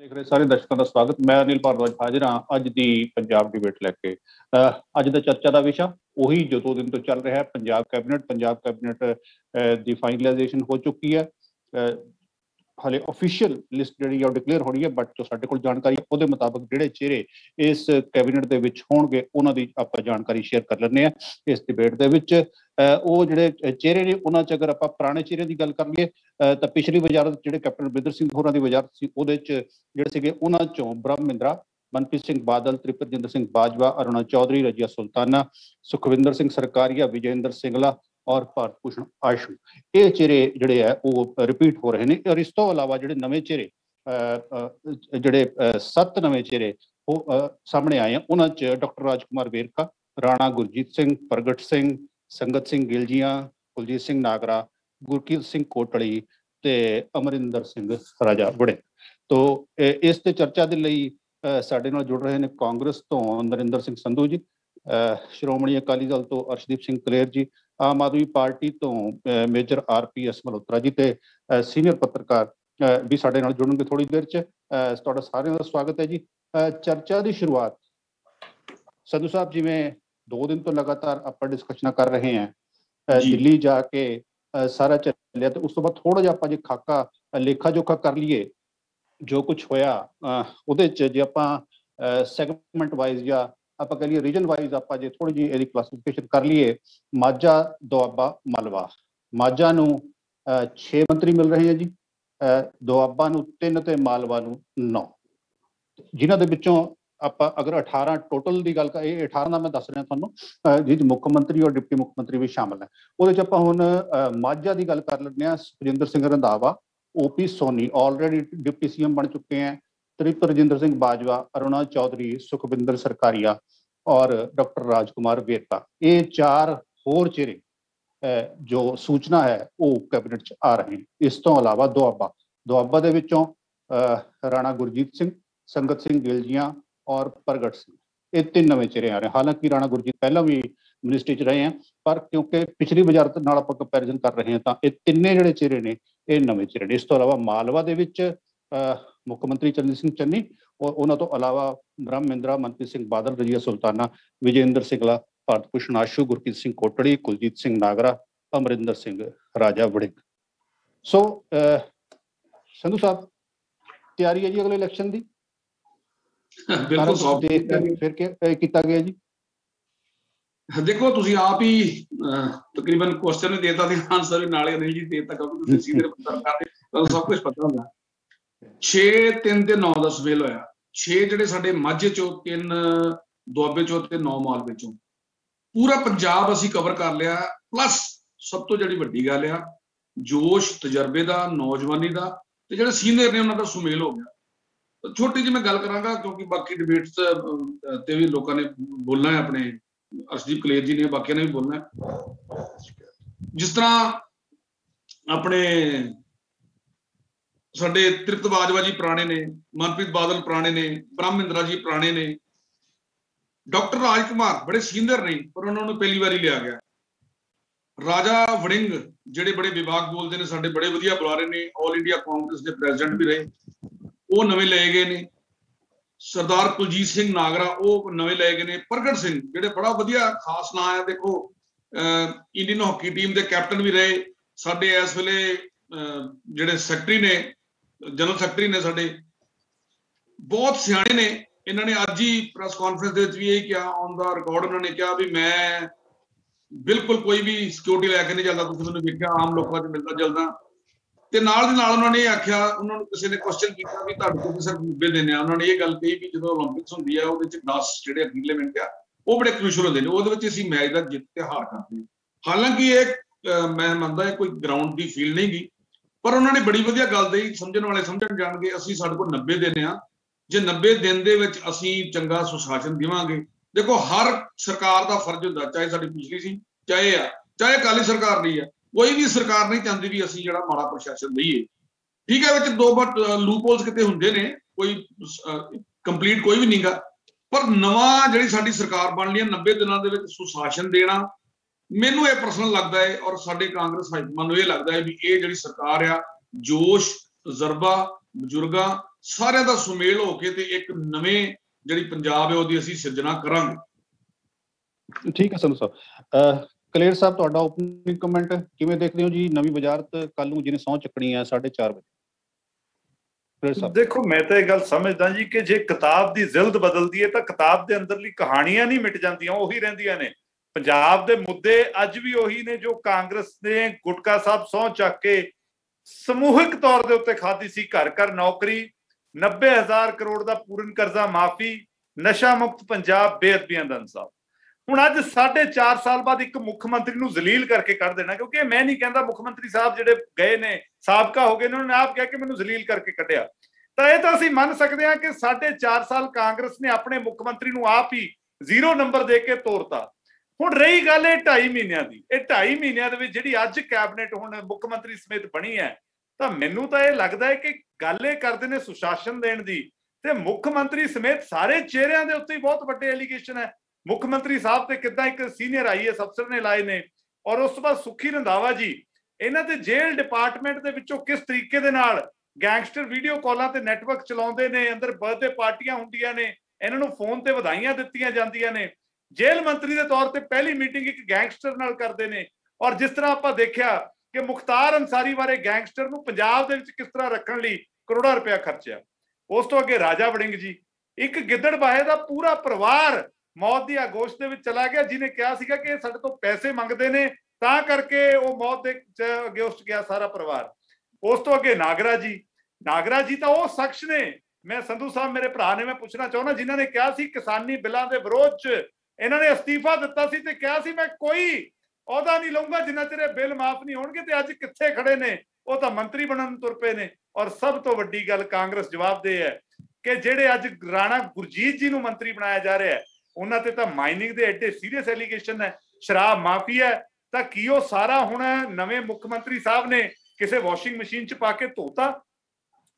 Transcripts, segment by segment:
देख रहे सारे दर्शकों का स्वागत। मैं अनिल भारद्वाज हाजिर हाँ अज की पंजाब डिबेट लैके। अज का चर्चा का विषय उही जो 2 दिन तो चल रहा है। पंजाब कैबिनेट की फाइनलाइजेशन हो चुकी है। हाले ऑफिशियल लिस्ट जी डिक्लेयर होनी है, बट जो साडे कोल जानकारी है उसके मुताबिक जोड़े चेहरे इस कैबिनेट के होणगे उन्हां दी आपां जानकारी शेयर कर लैंदे आ इस डिबेट दे विच। वो जिहड़े चेहरे ने उन्हां च अगर आपां पुराने चेहरे की गल कर लईए तो पिछली वजारत जिहड़े कैप्टन अमरिंदर सिंह होरां दी वजारत सी उहदे च जिहड़े सीगे उन्हां चों ब्रह्म महिंद्रा, मनप्रीत सिंह बादल, त्रिपरजिंदर सिंह बाजवा, अरुणा चौधरी, रजिया सुल्ताना, सुखविंदर सिंह सरकारिया, विजयइंदर सिंगला और भारत भूषण आशू, ये चेहरे जिहड़े है वो रिपीट हो रहे हैं। और इस तो अलावा जिहड़े नवे चेहरे जिहड़े 7 नवे चेहरे वो सामने आए हैं। उन्हां च डॉक्टर राजकुमार वेरका, राणा गुरजीत सिंह, प्रगट सिंह, संगत सिंह गिलजिया, कुलजीत सिंह नागरा, गुरकीरत सिंह कोटली ते अमरिंदर सिंह राजा वड़े। तो इस ते चर्चा के लिए साडे नाल जुड़ रहे हैं कांग्रेस तो नरिंदर सिंह संधू जी, श्रोमणी अकाली दल तो अर्शदीप सिंह कलेर जी, आम आदमी पार्टी तो मेजर RPS मल्होत्रा जी ते सीनियर पत्रकार भी साडे नाल जुड़नगे थोड़ी देर च। तुहाडा सारिਆਂ ਦਾ स्वागत है जी। चर्चा की शुरुआत संधू साहब जिवें 2 दिन तो लगातार आप डिस्कशन कर रहे हैं, दिल्ली जाके सारा चलिया तो उस तो बाद थोड़ा जिहा आपां जे खाका लेखा जोखा कर लीए जो कुछ होया उहदे च जे आपां सैगमेंट वाइज या आप कह लीए रीजन वाइज आप जो थोड़ी जी यदि क्लासिफिकेशन कर लीए, माझा, दोआबा, मालवा। माझा नूं 6 मंत्री मिल रहे हैं जी, दोआबा नूं 3 ते मालवा नूं 9, जिन्हां दे विचों आप अगर 18 टोटल की गल कर 18 का मैं दस रहा तुहानूं जिस मुख्यमंत्री और डिप्टी मुख्यमंत्री भी शामिल है। उहदे च आपां हुण माझा की गल कर लैंदे हां। Sukhjinder Singh Randhawa, OP Soni already deputy CM बन चुके हैं, त्रिपरजिंदर सिंह बाजवा, अरुणा चौधरी, सुखविंदर सरकारिया और डॉक्टर राजकुमार वेरका, ये 4 होर चेहरे जो सूचना है वो कैबिनेट च आ रहे हैं। इस तो अलावा दोआबा दे विचों राणा गुरजीत सिंह, संगत सिंह गिलजिया और प्रगट सिंह, ये 3 नवे चेहरे आ रहे हैं। हालांकि राणा गुरजीत पहला भी मिनिस्ट्री च रहे हैं, पर क्योंकि पिछली वजारत नाल आपां कंपैरिजन कर रहे हैं तो ये तिन्ने जिहड़े चेहरे ने ये नवे चेहरे ने। इस तो अलावा मालवा दे विच मुख्यमंत्री चरणजीत सिंह चन्नी और उन्होंने तो अलावा ब्रह्म महिंद्रा, मनप्रीत सिंह बादल, रजिया सुल्ताना, विजयइंदर सिंगला, भारत भूषण आशू, गुरकीरत सिंह कोटड़ी, कुलजीत सिंह नागरा, अमरिंदर सिंह राजा वड़िंग। सो संधू साहब तैयारी है जी अगले इलेक्शन की? फिर किया गया जी? देखो तुसी आप ही तकरीबन क्वेश्चन भी देता सी, आंसर भी नाले नहीं जी देता, क्योंकि तुसी सीधे पत्रकार ने तो सब कुछ पता होंदा। 6 3 ते 9 ਦਾ ਸਵੇਲ ਹੋਇਆ। 6 ਜਿਹੜੇ ਸਾਡੇ ਮਾਝੇ ਚੋਂ, 3 ਦੁਆਬੇ ਚੋਂ ਤੇ 9 ਮਾਲਵੇ ਚੋਂ, ਪੂਰਾ ਪੰਜਾਬ ਅਸੀਂ ਕਵਰ ਕਰ ਲਿਆ। ਪਲੱਸ ਸਭ ਤੋਂ ਜਿਹੜੀ ਵੱਡੀ ਗੱਲ ਆ ਜੋਸ਼, ਤਜਰਬੇ ਦਾ, ਨੌਜਵਾਨੀ ਦਾ ਤੇ ਜਿਹੜੇ ਸੀਨੀਅਰ ਨੇ ਉਹਨਾਂ ਦਾ ਸੁਮੇਲ ਹੋ ਗਿਆ। छोटी जी मैं गल करांगा क्योंकि बाकी डिबेट्स ते भी लोगों ने बोलना है, अपने अर्शदीप कलेर जी ने, बाकी ने भी बोलना है। जिस तरह अपने साडे तृप्त बाजवा जी पुराने ने, मनप्रीत बादल पुराने ने, ब्रह्म महिंद्रा जी पुराने ने, डॉक्टर राजकुमार बड़े सीनियर नहीं पर उन्होंने पहली बार लिया गया। राजा वड़िंग जिहड़े बड़े विभाग बोलते हैं, साडे बड़े वधिया बुलारे ने, ऑल इंडिया कांग्रेस के प्रेजिडेंट भी रहे, वो नवे लए गए ने। सरदार कुलजीत सिंह नागरा वो नवे लए गए ने। प्रगट सिंह जिहड़े बड़ा वधिया खास नाम है, देखो इंडियन हॉकी टीम के कैप्टन भी रहे, साडे इस वेले जिहड़े सैकटरी ने, जनरल सैकटरी ने, साडे बहुत सियाणे ने। इन्होंने अज ही प्रेस कॉन्फ्रेंस भी यही किया, ऑन द रिकॉर्ड उन्होंने कहा भी मैं बिल्कुल कोई भी सिक्योरिटी लैके नहीं चलता, तुसीं मैनूं वेखिआ आम लोगों से मिलता जुलदा। ਤੇ ਨਾਲ ਦੀ ਨਾਲ ਉਹਨਾਂ ਨੇ ਆਖਿਆ, ਉਹਨਾਂ ਨੂੰ ਕਿਸੇ ਨੇ ਕੁਐਸਚਨ ਕੀਤਾ ਵੀ ਤੁਹਾਡੇ ਕੋਲ ਸਿਰਫ 90 ਦਿਨ ਆ। ਉਹਨਾਂ ਨੇ ਇਹ ਗੱਲ ਕਹੀ ਵੀ ਜਦੋਂ ਓਲੰਪਿਕਸ ਹੁੰਦੀ ਆ ਉਹਦੇ ਚ 10 ਜਿਹੜੇ ਅਖੀਰਲੇ ਮਿੰਟ ਆ ਉਹ ਬੜੇ ਕ੍ਰੂਸ਼ਲ ਹੁੰਦੇ ਨੇ, ਉਹਦੇ ਵਿੱਚ ਅਸੀਂ ਮੈਚ ਦਾ ਜਿੱਤ ਤੇ ਹਾਰ ਕਰਦੇ ਹਾਂ। ਹਾਲਾਂਕਿ ਇਹ ਮੈਂ ਮੰਨਦਾ ਇਹ ਕੋਈ ਗਰਾਊਂਡ ਦੀ ਫੀਲ ਨਹੀਂ ਗਈ, ਪਰ ਉਹਨਾਂ ਨੇ ਬੜੀ ਵਧੀਆ ਗੱਲ ਕਹੀ, ਸਮਝਣ ਵਾਲੇ ਸਮਝਣ ਜਾਣਗੇ। ਅਸੀਂ ਸਾਡੇ ਕੋਲ 90 ਦਿਨ ਆ, ਜੇ 90 ਦਿਨ ਦੇ ਵਿੱਚ ਅਸੀਂ ਚੰਗਾ ਸੁਸ਼ਾਸਨ ਦੇਵਾਂਗੇ। ਦੇਖੋ ਹਰ ਸਰਕਾਰ ਦਾ ਫਰਜ਼ ਹੁੰਦਾ, ਚਾਹੇ ਸਾਡੀ ਪਿਛਲੀ ਸੀ, ਚਾਹੇ ਅਕਾਲੀ ਸਰਕਾਰ ਰਹੀ ਆ, कोई भी सरकार नहीं चाहती भी असीं जिहड़ा माड़ा प्रशासन दईए। ठीक है, विच 2 बट लूप होल्स किते हुंदे ने, कोई कंप्लीट कोई भी नहीं गा, पर नवां जिहड़ी साडी सरकार बन रही है 90 दिनां दे विच सुशासन देना मैनूं ये पर्सनल लगदा है। और साडे कांग्रेस हाईकमान नूं ये लगदा है भी ये जिहड़ी सरकार आ जोश, तजर्बा, बजुर्गां ਸਾਰਿਆਂ ਦਾ ਸੁਮੇਲ ਹੋ ਕੇ ਤੇ ਇੱਕ ਨਵੇਂ ਜਿਹੜੀ ਪੰਜਾਬ ਹੈ ਉਹਦੀ ਅਸੀਂ ਸਿਰਜਣਾ ਕਰਾਂਗੇ। ਠੀਕ ਹੈ ਸੰਧੂ ਸਾਹਿਬ। ਕਲੇਰ ਸਾਹਿਬ, ਤੁਹਾਡਾ ਓਪਨਿੰਗ ਕਮੈਂਟ ਕਿਵੇਂ ਦੇਖਦੇ ਹੋ ਜੀ? ਨਵੀਂ ਵਜ਼ਾਰਤ ਕੱਲ ਨੂੰ ਜਿਹਨੇ ਸਹੁੰ ਚੱਕਣੀ ਹੈ 4:30 ਵਜੇ। ਦੇਖੋ, ਮੈਂ ਤਾਂ ਇਹ ਗੱਲ ਸਮਝਦਾ ਜੀ ਕਿ ਜੇ ਕਿਤਾਬ ਦੀ ਜ਼ਿਲਦ ਬਦਲਦੀ ਹੈ ਤਾਂ ਕਿਤਾਬ ਦੇ ਅੰਦਰਲੀ ਕਹਾਣੀਆਂ ਨਹੀਂ ਮਿਟ ਜਾਂਦੀਆਂ, ਉਹੀ ਰਹਿੰਦੀਆਂ ਨੇ। ਪੰਜਾਬ ਦੇ ਮੁੱਦੇ ਅੱਜ ਵੀ ਉਹੀ ਨੇ ਜੋ ਕਾਂਗਰਸ ਨੇ ਗੁਟਕਾ ਸਾਹਿਬ ਸਹੁੰ ਚੱਕ ਕੇ ਸਮੂਹਿਕ ਤੌਰ ਦੇ ਉੱਤੇ ਖਾਧੀ ਸੀ। ਘਰ ਘਰ ਨੌਕਰੀ, 90,000 ਕਰੋੜ ਦਾ ਪੂਰਨ ਕਰਜ਼ਾ ਮਾਫੀ, ਨਸ਼ਾ ਮੁਕਤ ਪੰਜਾਬ, ਬੇਅਦਬੀਆਂ ਦਾ ਇਨਸਾਫ। ਹੁਣ ਅੱਜ 4.5 ਸਾਲ ਬਾਅਦ ਇੱਕ ਮੁੱਖ ਮੰਤਰੀ ਨੂੰ ਜ਼ਲੀਲ ਕਰਕੇ ਕੱਢ ਦੇਣਾ, ਕਿਉਂਕਿ ਮੈਂ ਨਹੀਂ ਕਹਿੰਦਾ, ਮੁੱਖ ਮੰਤਰੀ ਸਾਹਿਬ ਜਿਹੜੇ ਗਏ ਨੇ ਸਾਬਕਾ ਹੋ ਗਏ ਨੇ, ਉਹਨਾਂ ਨੇ ਆਪ ਕਿਹਾ ਕਿ ਮੈਨੂੰ ਜ਼ਲੀਲ ਕਰਕੇ ਕੱਢਿਆ। ਤਾਂ ਇਹ ਤਾਂ ਅਸੀਂ ਮੰਨ ਸਕਦੇ ਹਾਂ ਕਿ 4.5 ਸਾਲ ਕਾਂਗਰਸ ਨੇ ਆਪਣੇ ਮੁੱਖ ਮੰਤਰੀ ਨੂੰ ਆਪ ਹੀ 0 ਨੰਬਰ ਦੇ ਕੇ ਤੋਰਤਾ। ਹੁਣ ਰਹੀ ਗੱਲ ਇਹ 2.5 ਮਹੀਨਿਆਂ ਦੀ, ਇਹ 2.5 ਮਹੀਨਿਆਂ ਦੇ ਵਿੱਚ ਜਿਹੜੀ ਅੱਜ ਕੈਬਨਿਟ ਹੁਣ ਮੁੱਖ ਮੰਤਰੀ ਸਮੇਤ ਬਣੀ ਹੈ, ਤਾਂ ਮੈਨੂੰ ਤਾਂ ਇਹ ਲੱਗਦਾ ਹੈ ਕਿ ਗੱਲ ਇਹ ਕਰਦੇ ਨੇ ਸੁਸ਼ਾਸਨ ਦੇਣ ਦੀ, ਤੇ ਮੁੱਖ ਮੰਤਰੀ ਸਮੇਤ ਸਾਰੇ ਚਿਹਰਿਆਂ ਦੇ ਉੱਤੇ ਬਹੁਤ ਵੱਡੇ ਐਲੀਗੇਸ਼ਨ ਹੈ। ਮੁੱਖ ਮੰਤਰੀ ਸਾਹਿਬ ਤੇ ਕਿੱਦਾਂ ਇੱਕ ਸੀਨੀਅਰ IAS ਅਫਸਰ ਨੇ ਲਾਏ ਨੇ, ਔਰ ਉਸ ਤੋਂ ਬਾਅਦ ਸੁਖੀ ਰੰਧਾਵਾ ਜੀ ਇਹਨਾਂ ਤੇ ਜੇਲ੍ਹ ਡਿਪਾਰਟਮੈਂਟ ਦੇ ਵਿੱਚੋਂ ਕਿਸ ਤਰੀਕੇ ਦੇ ਨਾਲ ਗੈਂਗਸਟਰ ਵੀਡੀਓ ਕਾਲਾਂ ਤੇ ਨੈਟਵਰਕ ਚਲਾਉਂਦੇ ਨੇ, ਅੰਦਰ ਬਰਥਡੇ ਪਾਰਟੀਆਂ ਹੁੰਦੀਆਂ ਨੇ, ਇਹਨਾਂ ਨੂੰ ਫੋਨ ਤੇ ਵਧਾਈਆਂ ਦਿੱਤੀਆਂ ਜਾਂਦੀਆਂ ਨੇ। ਜੇਲ੍ਹ ਮੰਤਰੀ ਦੇ ਤੌਰ ਤੇ ਪਹਿਲੀ ਮੀਟਿੰਗ ਇੱਕ ਗੈਂਗਸਟਰ ਨਾਲ ਕਰਦੇ ਨੇ, ਔਰ ਜਿਸ ਤਰ੍ਹਾਂ ਆਪਾਂ ਦੇਖਿਆ ਕਿ ਮੁਖਤਾਰ ਅੰਸਾਰੀ ਬਾਰੇ ਗੈਂਗਸਟਰ ਨੂੰ ਪੰਜਾਬ ਦੇ ਵਿੱਚ ਕਿਸ ਤਰ੍ਹਾਂ ਰੱਖਣ ਲਈ ਕਰੋੜਾਂ ਰੁਪਇਆ ਖਰਚਿਆ। ਉਸ ਤੋਂ ਅੱਗੇ ਰਾਜਾ ਵੜਿੰਗ ਜੀ, ਇੱਕ ਗਿੱਦੜਬਾਹੇ ਦਾ ਪੂਰਾ ਪਰਿਵਾਰ ਮੌਤ ਦੀ ਆਗੋਸ਼ ਦੇ ਵਿੱਚ ਚਲਾ ਗਿਆ, ਜਿਹਨੇ ਕਿਹਾ ਸੀਗਾ ਕਿ ਸਾਡੇ ਤੋਂ ਪੈਸੇ ਮੰਗਦੇ ਨੇ ਤਾਂ ਕਰਕੇ ਉਹ ਮੌਤ ਦੇ ਅੱਗੇ ਉਸ ਗਿਆ ਸਾਰਾ ਪਰਿਵਾਰ। ਉਸ ਤੋਂ ਅੱਗੇ ਨਾਗਰਾ ਜੀ ਤਾਂ ਉਹ ਸ਼ਖਸ ਨੇ, ਮੈਂ ਸੰਧੂ ਸਾਹਿਬ ਮੇਰੇ ਭਰਾ ਨੇ, ਮੈਂ ਪੁੱਛਣਾ ਚਾਹੁੰਦਾ, ਜਿਨ੍ਹਾਂ ਨੇ ਕਿਹਾ ਸੀ ਕਿਸਾਨੀ ਬਿੱਲਾਂ ਦੇ ਵਿਰੋਧ 'ਚ ਇਹਨਾਂ ਨੇ ਅਸਤੀਫਾ ਦਿੱਤਾ ਸੀ ਤੇ ਕਿਹਾ ਸੀ ਮੈਂ ਕੋਈ ਅਹੁਦਾ ਨਹੀਂ ਲਊਂਗਾ ਜਿੰਨਾ ਚਿਰ ਬਿੱਲ ਮਾਫ ਨਹੀਂ ਹੋਣਗੇ, ਤੇ ਅੱਜ ਕਿੱਥੇ ਖੜੇ ਨੇ? ਉਹ ਤਾਂ ਮੰਤਰੀ ਬਣਨ ਨੂੰ ਤੁਰ ਪਏ ਨੇ। ਔਰ ਸਭ ਤੋਂ ਵੱਡੀ ਗੱਲ ਕਾਂਗਰਸ ਜਵਾਬਦੇਹ ਹੈ ਕਿ ਜਿਹੜੇ ਅੱਜ ਰਾਣਾ ਗੁਰਜੀਤ ਜੀ ਨੂੰ ਮੰਤਰੀ ਬਣਾਇਆ ਜਾ ਰਿਹਾ ਹੈ, ਉਹਨਾਂ ਤੇ ਤਾਂ ਮਾਈਨਿੰਗ ਦੇ ਐਡੇ ਸੀਰੀਅਸ ਐਲੀਗੇਸ਼ਨ ਹੈ, ਸ਼ਰਾਬ ਮਾਫੀਆ ਹੈ, ਤਾਂ ਕੀ ਉਹ ਸਾਰਾ ਹੁਣ ਨਵੇਂ ਮੁੱਖ ਮੰਤਰੀ ਸਾਹਿਬ ਨੇ ਕਿਸੇ ਵਾਸ਼ਿੰਗ ਮਸ਼ੀਨ 'ਚ ਪਾ ਕੇ ਧੋਤਾ?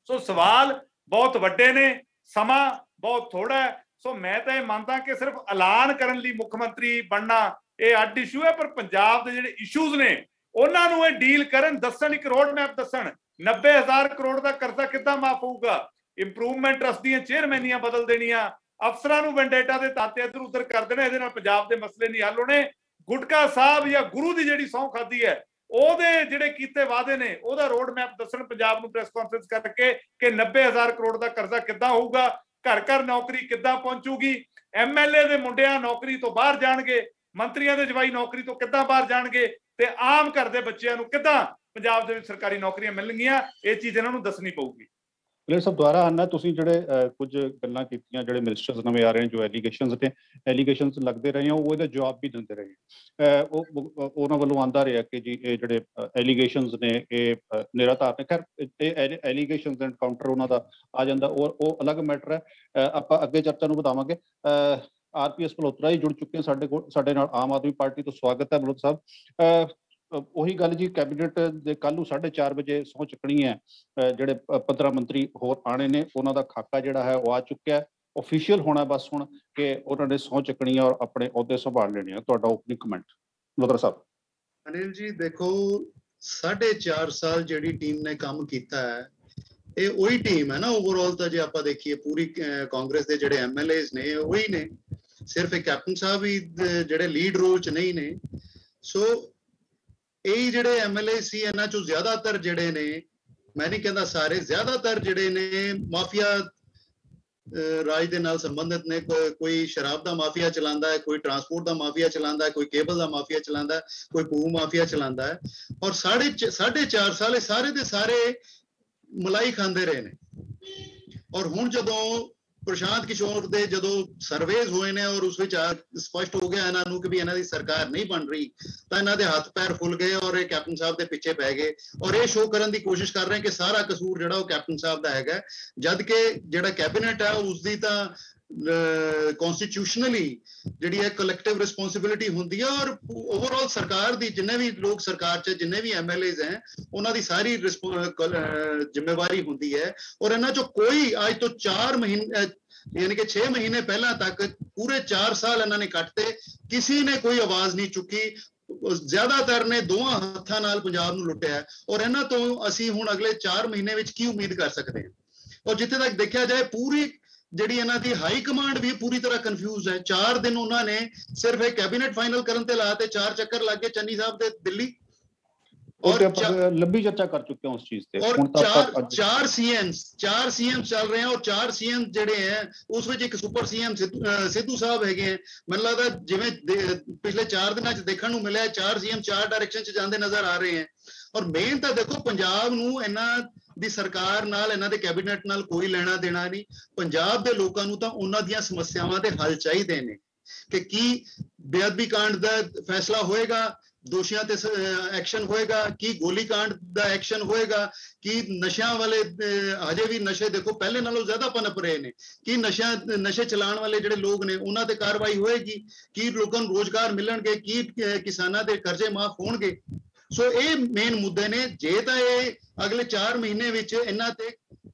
ਸੋ ਸਵਾਲ ਬਹੁਤ ਵੱਡੇ ਨੇ, ਸਮਾਂ ਬਹੁਤ ਥੋੜਾ ਹੈ। ਸੋ ਮੈਂ ਤਾਂ ਇਹ ਮੰਨਦਾ ਕਿ ਸਿਰਫ ਐਲਾਨ ਕਰਨ ਲਈ ਮੁੱਖ ਮੰਤਰੀ ਬਣਨਾ ਇਹ ਅੱਡ ਇਸ਼ੂ ਹੈ, ਪਰ ਪੰਜਾਬ ਦੇ ਜਿਹੜੇ ਇਸ਼ੂਜ਼ ਨੇ ਉਹਨਾਂ ਨੂੰ ਇਹ ਡੀਲ ਕਰਨ, ਦੱਸਣ, ਇੱਕ ਰੋਡ ਮੈਪ ਦੱਸਣ। 90,000 ਕਰੋੜ ਦਾ ਕਰਜ਼ਾ ਕਿੱਦਾਂ ਮਾਫ ਹੋਊਗਾ? ਇੰਪਰੂਵਮੈਂਟ ਟਰਸਟ ਦੀਆਂ ਚੇਅਰਮੈਨੀਆਂ ਬਦਲ ਦੇਣੀਆਂ, ਅਫਸਰਾਂ ਨੂੰ ਵੈਂਡੇਟਾ ਦੇ ਤਾਤੇ ਇੱਧਰ ਉੱਧਰ ਕਰ ਦੇਣਾ, ਇਹਦੇ ਨਾਲ ਪੰਜਾਬ ਦੇ ਮਸਲੇ ਨਹੀਂ ਹੱਲ ਹੋਣੇ। ਗੁਟਕਾ ਸਾਹਿਬ ਜਾਂ ਗੁਰੂ ਦੀ ਜਿਹੜੀ ਸਹੁੰ ਖਾਧੀ ਹੈ, ਉਹਦੇ ਜਿਹੜੇ ਕੀਤੇ ਵਾਅਦੇ ਨੇ, ਉਹਦਾ ਰੋਡ ਮੈਪ ਦੱਸਣ ਪੰਜਾਬ ਨੂੰ ਪ੍ਰੈਸ ਕਾਨਫਰੰਸ ਕਰਕੇ ਕਿ 90,000 ਕਰੋੜ ਦਾ ਕਰਜ਼ਾ ਕਿੱਦਾਂ ਹੋਊਗਾ, ਘਰ ਘਰ ਨੌਕਰੀ ਕਿੱਦਾਂ ਪਹੁੰਚੂਗੀ, MLA ਦੇ ਮੁੰਡਿਆਂ ਨੌਕਰੀ ਤੋਂ ਬਾਹਰ ਜਾਣਗੇ, ਮੰਤਰੀਆਂ ਦੇ ਜਵਾਈ ਨੌਕਰੀ ਤੋਂ ਕਿੱਦਾਂ ਬਾਹਰ ਜਾਣਗੇ, ਤੇ ਆਮ ਘਰ ਦੇ ਬੱਚਿਆਂ ਨੂੰ ਕਿੱਦਾਂ ਪੰਜਾਬ ਦੇ ਵਿੱਚ ਸਰਕਾਰੀ ਨੌਕਰੀਆਂ ਮਿਲਣਗੀਆਂ। ਇਹ ਚੀਜ਼ ਇਹਨਾਂ ਨੂੰ ਦੱਸਣੀ ਪਊਗੀ। ਕਲੇਰ ਸਾਹਿਬ, ਦੁਆਰਾ ਆਉਣਾ, ਤੁਸੀਂ ਜਿਹੜੇ ਕੁਝ ਗੱਲਾਂ ਕੀਤੀਆਂ, ਜਿਹੜੇ ਮਿਨਿਸਟਰਸ ਨਵੇਂ ਆ ਰਹੇ ਜੋ ਐਲੀਗੇਸ਼ਨਸ ਲੱਗਦੇ ਰਹੇ ਆ, ਉਹ ਇਹਦਾ ਜਵਾਬ ਵੀ ਦਿੰਦੇ ਰਹੇ। ਉਹਨਾਂ ਵੱਲੋਂ ਆਉਂਦਾ ਰਿਹਾ ਕਿ ਜੀ ਇਹ ਜਿਹੜੇ ਐਲੀਗੇਸ਼ਨਸ ਨੇ ਇਹ ਨਿਰਾਧਾਰ ਨੇ। ਖੈਰ, ਇਹ ਐਲੀਗੇਸ਼ਨਸ ਐਂਡ ਕਾਊਂਟਰ ਉਹਨਾਂ ਦਾ ਆ ਜਾਂਦਾ, ਉਹ ਅਲੱਗ ਮੈਟਰ ਹੈ। ਆਪਾਂ ਅੱਗੇ ਚਰਚਾ ਨੂੰ ਵਧਾਵਾਂਗੇ। RPS ਮਲਹੋਤਰਾ ਜੀ ਜੁੜ ਚੁੱਕੇ ਸਾਡੇ ਨਾਲ, ਆਮ ਆਦਮੀ ਪਾਰਟੀ ਤੋਂ। ਸਵਾਗਤ ਹੈ ਮਲਹੋਤਰਾ ਸਾਹਿਬ। ਉਹੀ ਗੱਲ ਜੀ, ਕੈਬਨਿਟ ਦੇ ਕੱਲ ਨੂੰ 4:30 ਵਜੇ ਸਹੁੰ ਚੱਕਣੀ ਹੈ। ਜਿਹੜੇ 15 ਮੰਤਰੀ ਹੋਰ ਆਣੇ ਨੇ, ਉਹਨਾਂ ਦਾ ਖਾਕਾ ਜਿਹੜਾ ਹੈ ਉਹ ਆ ਚੁੱਕਿਆ, ਆਫੀਸ਼ੀਅਲ ਹੋਣਾ ਬਸ ਹੁਣ ਕਿ ਉਹਨਾਂ ਨੇ ਸਹੁੰ ਚੱਕਣੀ ਹੈ ਔਰ ਆਪਣੇ ਅਹੁਦੇ ਸੰਭਾਲ ਲੈਣੇ ਆ। ਤੁਹਾਡਾ ਓਪਨਿੰਗ ਕਮੈਂਟ ਮਲਹੋਤਰਾ ਸਾਹਿਬ। ਅਨਿਲ ਜੀ, ਦੇਖੋ 4.5 ਸਾਲ ਜਿਹੜੀ ਟੀਮ ਨੇ ਕੰਮ ਕੀਤਾ ਹੈ, ਇਹ ਉਹੀ ਟੀਮ ਹੈ ਨਾ ਓਵਰਆਲ। ਤਾਂ ਜੇ ਆਪਾਂ ਦੇਖੀਏ ਪੂਰੀ ਕਾਂਗਰਸ ਦੇ ਜਿਹੜੇ MLAs ਨੇ ਉਹੀ ਨੇ, ਸਿਰਫ ਇਹ ਕੈਪਟਨ ਸਾਹਿਬ ਹੀ ਜਿਹੜੇ ਲੀਡ ਰੋਲ 'ਚ ਨਹੀਂ ਨੇ। ਸੋ ਇਹ ਜਿਹੜੇ MLA ਸੀ, ਇਹਨਾਂ ਚੋਂ ਜ਼ਿਆਦਾਤਰ ਜਿਹੜੇ ਨੇ, ਮੈਂ ਨਹੀਂ ਕਹਿੰਦਾ ਸਾਰੇ, ਜ਼ਿਆਦਾਤਰ ਜਿਹੜੇ ਨੇ ਮਾਫੀਆ ਰਾਜ ਦੇ ਨਾਲ ਸੰਬੰਧਿਤ ਨੇ। ਕੋਈ ਸ਼ਰਾਬ ਦਾ ਮਾਫੀਆ ਚਲਾਉਂਦਾ ਹੈ, ਕੋਈ ਟਰਾਂਸਪੋਰਟ ਦਾ ਮਾਫੀਆ ਚਲਾਉਂਦਾ ਹੈ, ਕੋਈ ਕੇਬਲ ਦਾ ਮਾਫੀਆ ਚਲਾਉਂਦਾ ਹੈ, ਕੋਈ ਭੂ ਮਾਫੀਆ ਚਲਾਉਂਦਾ ਹੈ। ਔਰ 4.5 ਸਾਲ ਇਹ ਸਾਰੇ ਦੇ ਸਾਰੇ ਮਲਾਈ ਖਾਂਦੇ ਰਹੇ ਨੇ। ਔਰ ਹੁਣ ਜਦੋਂ ਪ੍ਰਸ਼ਾਂਤ ਕਿਸ਼ੋਰ ਦੇ ਜਦੋਂ ਸਰਵੇਜ਼ ਹੋਏ ਨੇ ਔਰ ਉਸ ਵਿੱਚ ਸਪਸ਼ਟ ਹੋ ਗਿਆ ਇਹਨਾਂ ਨੂੰ ਕਿ ਵੀ ਇਹਨਾਂ ਦੀ ਸਰਕਾਰ ਨਹੀਂ ਬਣ ਰਹੀ, ਤਾਂ ਇਹਨਾਂ ਦੇ ਹੱਥ ਪੈਰ ਫੁੱਲ ਗਏ ਔਰ ਇਹ ਕੈਪਟਨ ਸਾਹਿਬ ਦੇ ਪਿੱਛੇ ਪੈ ਗਏ ਔਰ ਇਹ ਸ਼ੋਅ ਕਰਨ ਦੀ ਕੋਸ਼ਿਸ਼ ਕਰ ਰਹੇ ਕਿ ਸਾਰਾ ਕਸੂਰ ਜਿਹੜਾ ਉਹ ਕੈਪਟਨ ਸਾਹਿਬ ਦਾ ਹੈਗਾ, ਜਦ ਕਿ ਜਿਹੜਾ ਕੈਬਨਿਟ ਹੈ ਉਸ ਦੀ ਤਾਂ ਕਨਸਟੀਟਿਊਸ਼ਨਲੀ ਜਿਹੜੀ ਹੈ ਕਲੈਕਟਿਵ ਰਿਸਪੌਂਸਿਬਿਲਿਟੀ ਹੁੰਦੀ ਹੈ। ਔਰ ਓਵਰਆਲ ਸਰਕਾਰ ਦੀ ਜਿੰਨੇ ਵੀ ਲੋਕ ਸਰਕਾਰ 'ਚ ਜਿੰਨੇ ਵੀ MLAs ਹੈ, ਉਹਨਾਂ ਦੀ ਸਾਰੀ ਜ਼ਿੰਮੇਵਾਰੀ ਹੁੰਦੀ ਹੈ। ਔਰ ਇਹਨਾਂ 'ਚੋਂ ਕੋਈ ਅੱਜ ਤੋਂ 4 ਮਹੀਨੇ ਯਾਨੀ ਕਿ 6 ਮਹੀਨੇ ਪਹਿਲਾਂ ਤੱਕ ਪੂਰੇ 4 ਸਾਲ ਇਹਨਾਂ ਨੇ ਕੱਟਤੇ, ਕਿਸੇ ਨੇ ਕੋਈ ਆਵਾਜ਼ ਨਹੀਂ ਚੁੱਕੀ। ਜ਼ਿਆਦਾਤਰ ਨੇ ਦੋਹਾਂ ਹੱਥਾਂ ਨਾਲ ਪੰਜਾਬ ਨੂੰ ਲੁੱਟਿਆ। ਔਰ ਇਹਨਾਂ ਤੋਂ ਅਸੀਂ ਹੁਣ ਅਗਲੇ 4 ਮਹੀਨੇ ਵਿੱਚ ਕੀ ਉਮੀਦ ਕਰ ਸਕਦੇ ਹਾਂ? ਔਰ ਜਿੱਥੇ ਤੱਕ ਦੇਖਿਆ ਜਾਏ ਪੂਰੀ ਜਿਹੜੀ ਇਹਨਾਂ ਦੀ ਹਾਈ ਕਮਾਂਡ ਵੀ ਪੂਰੀ ਤਰ੍ਹਾਂ ਕਨਫਿਊਜ਼ ਹੈ। 4 ਦਿਨ ਉਹਨਾਂ ਨੇ ਸਿਰਫ ਇਹ ਕੈਬਨਿਟ ਫਾਈਨਲ ਕਰਨ ਤੇ ਲਾਤੇ, 4 ਚੱਕਰ ਲੱਗ ਗਏ ਚੰਨੀ ਸਾਹਿਬ ਦੇ ਦਿੱਲੀ, ਔਰ ਲੰਬੀ ਚਰਚਾ ਕਰ ਚੁੱਕੇ ਹਾਂ ਉਸ ਚੀਜ਼ ਤੇ। और चार सीएम चल रहे हैं और 4 सीएम ਜਿਹੜੇ ਹੈ ਉਸ ਵਿੱਚ ਇੱਕ ਸੁਪਰ ਸੀਐਮ ਸਿੱਧੂ ਸਾਹਿਬ ਹੈਗੇ ਹੈ। ਮੈਨੂੰ ਲੱਗਦਾ ਜਿਵੇਂ ਪਿਛਲੇ 4 ਦਿਨਾਂ 'ਚ ਦੇਖਣ ਨੂੰ ਮਿਲਿਆ 4 ਸੀਐਮ 4 ਡਾਇਰੈਕਸ਼ਨ 'ਚ ਜਾਂਦੇ ਨਜ਼ਰ ਆ ਰਹੇ ਹੈ। ਔਰ ਮੇਨ ਤਾਂ ਦੇਖੋ ਪੰਜਾਬ ਨੂੰ ਇਹਨਾਂ ਦੀ ਸਰਕਾਰ ਨਾਲ, ਇਹਨਾਂ ਦੇ ਕੈਬਨਿਟ ਨਾਲ ਕੋਈ ਲੈਣਾ ਦੇਣਾ ਨਹੀਂ। ਪੰਜਾਬ ਦੇ ਲੋਕਾਂ ਨੂੰ ਤਾਂ ਉਹਨਾਂ ਦੀਆਂ ਸਮੱਸਿਆਵਾਂ ਦੇ ਹੱਲ ਚਾਹੀਦੇ ਨੇ ਕਿ ਕੀ ਬੇਅਦਬੀ ਕਾਂਡ ਦਾ ਫੈਸਲਾ ਹੋਏਗਾ, ਦੋਸ਼ੀਆਂ ਤੇ ਐਕਸ਼ਨ ਹੋਏਗਾ, ਕੀ ਗੋਲੀकांड ਦਾ ਐਕਸ਼ਨ ਹੋਏਗਾ, ਕੀ ਨਸ਼ਿਆਂ ਵਾਲੇ ਹਜੇ ਵੀ ਨਸ਼ੇ ਦੇਖੋ ਪਹਿਲੇ ਨਾਲੋਂ ਜ਼ਿਆਦਾ ਪਨਪ ਰਹੇ ਨੇ, ਕੀ ਨਸ਼ੇ ਚਲਾਉਣ ਵਾਲੇ ਜਿਹੜੇ ਲੋਕ ਨੇ ਉਹਨਾਂ ਤੇ ਕਾਰਵਾਈ ਹੋਏਗੀ, ਕੀ ਲੋਕਾਂ ਨੂੰ ਰੋਜ਼ਗਾਰ ਮਿਲਣਗੇ, ਕੀ ਕਿਸਾਨਾਂ ਦੇ ਕਰਜ਼ੇ ਮਾਫ ਹੋਣਗੇ। ਸੋ ਇਹ ਮੇਨ ਮੁੱਦੇ ਨੇ। ਜੇ ਤਾਂ ਇਹ ਅਗਲੇ 4 ਮਹੀਨੇ ਵਿੱਚ ਇਹਨਾਂ ਤੇ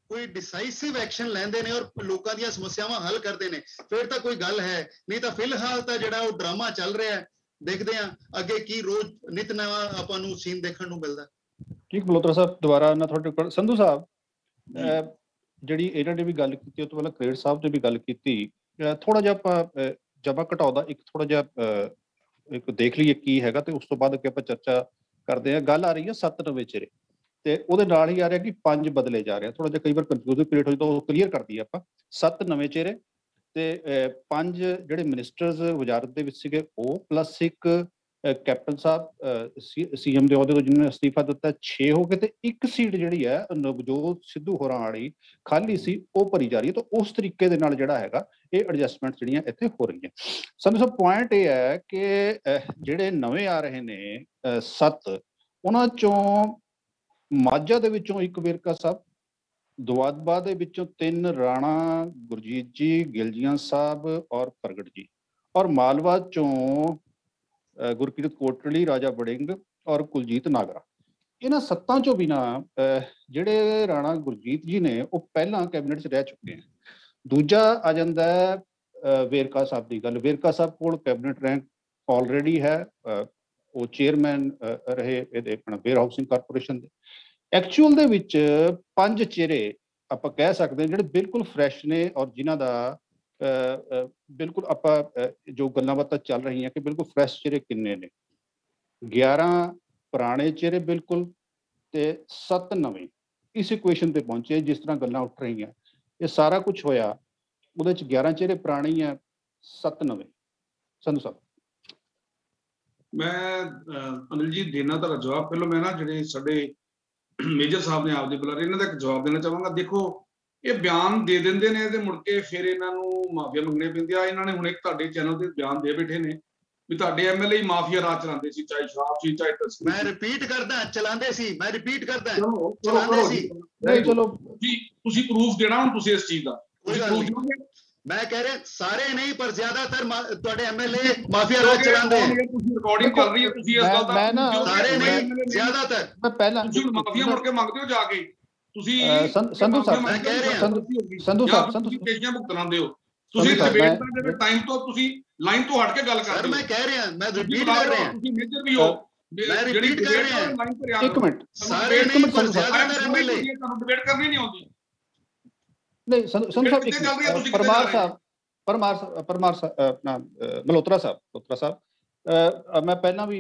ਕੋਈ ਡਿਸਾਈਸਿਵ ਐਕਸ਼ਨ ਲੈਂਦੇ ਨੇ ਔਰ ਲੋਕਾਂ ਦੀਆਂ ਸਮੱਸਿਆਵਾਂ ਹੱਲ ਕਰਦੇ ਨੇ ਫਿਰ ਤਾਂ ਕੋਈ ਗੱਲ ਹੈ, ਨਹੀਂ ਤਾਂ ਫਿਲਹਾਲ ਤਾਂ ਜਿਹੜਾ ਉਹ ਡਰਾਮਾ ਚੱਲ ਰਿਹਾ ਹੈ। ਦੇਖਦੇ ਹਾਂ ਅੱਗੇ ਕੀ ਰੋਜ਼ ਨਿਤ ਨਵਾਂ ਆਪਾਂ ਨੂੰ ਸੀਨ ਦੇਖਣ ਨੂੰ ਮਿਲਦਾ। ਠੀਕ ਮਲਹੋਤਰਾ ਸਾਹਿਬ, ਦੁਬਾਰਾ ਨਾ ਤੁਹਾਡੇ ਕੋਲ ਸੰਧੂ ਸਾਹਿਬ ਜਿਹੜੀ ਇਹਨਾਂ ਨੇ ਵੀ ਗੱਲ ਕੀਤੀ, ਉਹ ਤੋਂ ਪਹਿਲਾਂ ਕਲੇਰ ਸਾਹਿਬ ਨੇ ਵੀ ਗੱਲ ਕੀਤੀ, ਥੋੜਾ ਜਿਹਾ ਆਪਾਂ ਜਮਾ ਘਟਾਉਦਾ ਇੱਕ ਥੋੜਾ ਜਿਹਾ ਇੱਕ ਦੇਖ ਲਈਏ ਕੀ ਹੈਗਾ ਤੇ ਉਸ ਤੋਂ ਬਾਅਦ ਅੱਗੇ ਆਪਾਂ ਚਰਚਾ ਕਰਦੇ ਹਾਂ। ਗੱਲ ਆ ਰਹੀ ਹੈ 7 ਨਵੇਂ ਚਿਹਰੇ ਤੇ ਉਹਦੇ ਨਾਲ ਹੀ ਆ ਰਿਹਾ ਕਿ 5 ਬਦਲੇ ਜਾ ਰਹੇ। ਥੋੜਾ ਜਿਹਾ ਕਈ ਵਾਰ ਕਨਫਿਊਜ਼ਨ ਕ੍ਰੀਏਟ ਹੋ ਜਾਂਦਾ, ਉਹ ਕਲੀਅਰ ਕਰਦੀ ਹੈ ਆਪਾਂ। 7 ਨਵੇਂ ਚਿਹਰੇ ਤੇ 5 ਜਿਹੜੇ ਮਿਨਿਸਟਰਸ ਵਜ਼ਾਰਤ ਦੇ ਵਿੱਚ ਸੀਗੇ ਉਹ, ਪਲੱਸ ਇੱਕ ਕੈਪਟਨ ਸਾਹਿਬ ਸੀਐਮ ਦੇ ਅਹੁਦੇ ਤੋਂ ਜਿਹਨਾਂ ਨੇ ਅਸਤੀਫਾ ਦਿੱਤਾ, 6 ਹੋ ਗਏ ਤੇ ਇੱਕ ਸੀਟ ਜਿਹੜੀ ਹੈ ਨਵਜੋਤ ਸਿੱਧੂ ਹੋਰਾਂ ਵਾਲੀ ਖਾਲੀ ਸੀ ਉਹ ਭਰੀ ਜਾ ਰਹੀ ਹੈ। ਤਾਂ ਉਸ ਤਰੀਕੇ ਦੇ ਨਾਲ ਜਿਹੜਾ ਹੈਗਾ ਇਹ ਐਡਜਸਟਮੈਂਟ ਜਿਹੜੀਆਂ ਇੱਥੇ ਹੋ ਰਹੀਆਂ। ਸਾਨੂੰ ਸਭ ਪੁਆਇੰਟ ਇਹ ਹੈ ਕਿ ਜਿਹੜੇ ਨਵੇਂ ਆ ਰਹੇ ਨੇ 7, ਉਹਨਾਂ ਚੋਂ ਮਾਝਾ ਦੇ ਵਿੱਚੋਂ ਇੱਕ ਵੇਰਕਾ ਸਾਹਿਬ, ਦੁਆਬਾ ਦੇ ਵਿੱਚੋਂ 3 ਰਾਣਾ ਗੁਰਜੀਤ ਜੀ, ਗਿਲਜੀਆਂ ਸਾਹਿਬ ਔਰ ਪ੍ਰਗਟ ਜੀ, ਔਰ ਮਾਲਵਾ ਚੋਂ ਗੁਰਕੀਰਤ ਕੋਟਲੀ, ਰਾਜਾ ਵੜਿੰਗ ਔਰ ਕੁਲਜੀਤ ਨਾਗਰਾ। ਇਹਨਾਂ 7 ਚੋਂ ਬਿਨਾਂ ਜਿਹੜੇ ਰਾਣਾ ਗੁਰਜੀਤ ਜੀ ਨੇ ਉਹ ਪਹਿਲਾਂ ਕੈਬਨਿਟ 'ਚ ਰਹਿ ਚੁੱਕੇ ਹਨ। ਦੂਜਾ ਆ ਜਾਂਦਾ ਵੇਰਕਾ ਸਾਹਿਬ ਦੀ ਗੱਲ। ਵੇਰਕਾ ਸਾਹਿਬ ਕੋਲ ਕੈਬਨਿਟ ਰੈਂਕ ਆਲਰੇਡੀ ਹੈ, ਉਹ ਚੇਅਰਮੈਨ ਰਹੇ ਇਹਦੇ ਆਪਣਾ ਵੇਅਰ ਹਾਊਸਿੰਗ ਕਾਰਪੋਰੇਸ਼ਨ ਦੇ। ਐਕਚੁਅਲ ਦੇ ਵਿੱਚ 5 ਚਿਹਰੇ ਆਪਾਂ ਕਹਿ ਸਕਦੇ ਹਾਂ ਜਿਹੜੇ ਬਿਲਕੁਲ ਫਰੈਸ਼ ਨੇ ਔਰ ਜਿਨ੍ਹਾਂ ਦਾ ਬਿਲਕੁਲ ਆਪਾਂ ਜੋ ਗੱਲਾਂ ਬਾਤਾਂ ਚੱਲ ਰਹੀਆਂ ਕਿ ਬਿਲਕੁਲ ਫਰੈਸ਼ ਚਿਹਰੇ ਕਿੰਨੇ ਨੇ। 11 ਪੁਰਾਣੇ ਚਿਹਰੇ ਬਿਲਕੁਲ ਤੇ 7 ਨਵੇਂ। ਇਸ ਇਕੁਏਸ਼ਨ ਤੇ ਪਹੁੰਚੇ ਜਿਸ ਤਰ੍ਹਾਂ ਗੱਲਾਂ ਉੱਠ ਰਹੀਆਂ। ਇਹ ਸਾਰਾ ਕੁਝ ਹੋਇਆ, ਉਹਦੇ ਚ 11 ਚਿਹਰੇ ਪੁਰਾਣੇ ਹੀ ਆ, 7 ਨਵੇਂ। ਸੰਧੂ ਸਾਹਿਬ, ਮੈਂ ਅਨਿਲ ਜੀ ਦੇਣਾ ਤੁਹਾਡਾ ਜਵਾਬ। ਪਹਿਲਾਂ ਮੈਂ ਨਾ ਜਿਹੜੇ ਸਾਡੇ ਮੇਜਰ ਸਾਹਿਬ ਨੇ ਆਪਦੇ ਬੁਲਾਰੇ, ਇਹਨਾਂ ਦਾ ਇੱਕ ਜਵਾਬ ਦੇਣਾ ਚਾਹਾਂਗਾ। ਦੇਖੋ ਇਹ ਬਿਆਨ ਦੇ ਦਿੰਦੇ ਨੇ ਤੇ ਮੁੜ ਕੇ ਫਿਰ ਇਹਨਾਂ ਨੂੰ ਮਾਫੀਆ ਮੰਗਣੇ ਪੈਂਦੇ ਆ। ਇਹਨਾਂ ਨੇ ਹੁਣ ਇੱਕ ਤੁਹਾਡੇ ਚੈਨਲ ਤੇ ਬਿਆਨ ਦੇ ਬੈਠੇ ਨੇ ਵੀ ਤੁਹਾਡੇ ਐਮਐਲਏ ਮਾਫੀਆ ਰਾਜ ਚਲਾਉਂਦੇ ਸੀ, ਚਾਹੇ ਸ਼ਰਾਬ ਸੀ ਚਾਹੇ ਤਸਕਰੀ। ਮੈਂ ਰਿਪੀਟ ਕਰਦਾ, ਚਲਾਉਂਦੇ ਸੀ। ਮੈਂ ਰਿਪੀਟ ਕਰਦਾ, ਚਲਾਉਂਦੇ ਸੀ। ਚਲੋ ਤੁਸੀਂ ਪ੍ਰੂਫ ਦੇਣਾ ਹੁਣ ਤੁਸੀਂ ਇਸ ਚੀਜ਼ ਦਾ। ਮੈਂ ਕਹਿ ਰਿਹਾ ਸਾਰੇ ਨਹੀਂ ਪਰ ਜ਼ਿਆਦਾਤਰ ਤੁਹਾਡੇ ਐਮਐਲਏ ਮਾਫੀਆ ਰਾਜ ਚਲਾਉਂਦੇ ਹਨ। ਤੁਸੀਂ ਰਿਕਾਰਡਿੰਗ ਕਰ ਰਹੀ ਹੈ, ਤੁਸੀਂ ਇਸ ਗੱਲ ਦਾ ਸਾਰੇ ਨਹੀਂ ਜ਼ਿਆਦਾਤਰ। ਮੈਂ ਪਹਿਲਾਂ ਤੁਸੀਂ ਮਾਫੀਆ ਮੁੜ ਕੇ ਮੰਗਦੇ ਹੋ ਜਾ ਕੇ। ਤੁਸੀਂ ਸੰਧੂ ਸਾਹਿਬ, ਮੈਂ ਕਹਿ ਰਿਹਾ ਸੰਧੂ ਸਾਹਿਬ ਪੇਸ਼ੀਆਂ ਭੁਗਤਣਾਉਂਦੇ ਹੋ ਤੁਸੀਂ। ਡਿਬੇਟ ਦੇ ਟਾਈਮ ਤੋਂ ਤੁਸੀਂ ਲਾਈਨ ਤੋਂ ਹਟ ਕੇ ਗੱਲ ਕਰਦੇ ਹੋ। ਮੈਂ ਕਹਿ ਰਿਹਾ, ਮੈਂ ਰਿਪੀਟ ਕਰ ਰਿਹਾ। ਤੁਸੀਂ ਮੇਜਰ ਵੀ ਹੋ, ਮੈਂ ਰਿਪੀਟ ਕਰ ਰਿਹਾ। ਇੱਕ ਮਿੰਟ, ਸਾਰੇ ਨਹੀਂ ਪਰ ਜ਼ਿਆਦਾਤਰ ਐਮਐਲਏ। ਤੁਹਾਨੂੰ ਡਿਬੇਟ ਕਰਨੀ ਨਹੀਂ ਆਉਂਦੀ। ਨਹੀਂ ਸੰਧੂ ਸਾਹਿਬ, ਪਰਮਾਰ ਸਾਹਿਬ ਆਪਣਾ ਮਲਹੋਤਰਾ ਸਾਹਿਬ, ਮੈਂ ਪਹਿਲਾਂ ਵੀ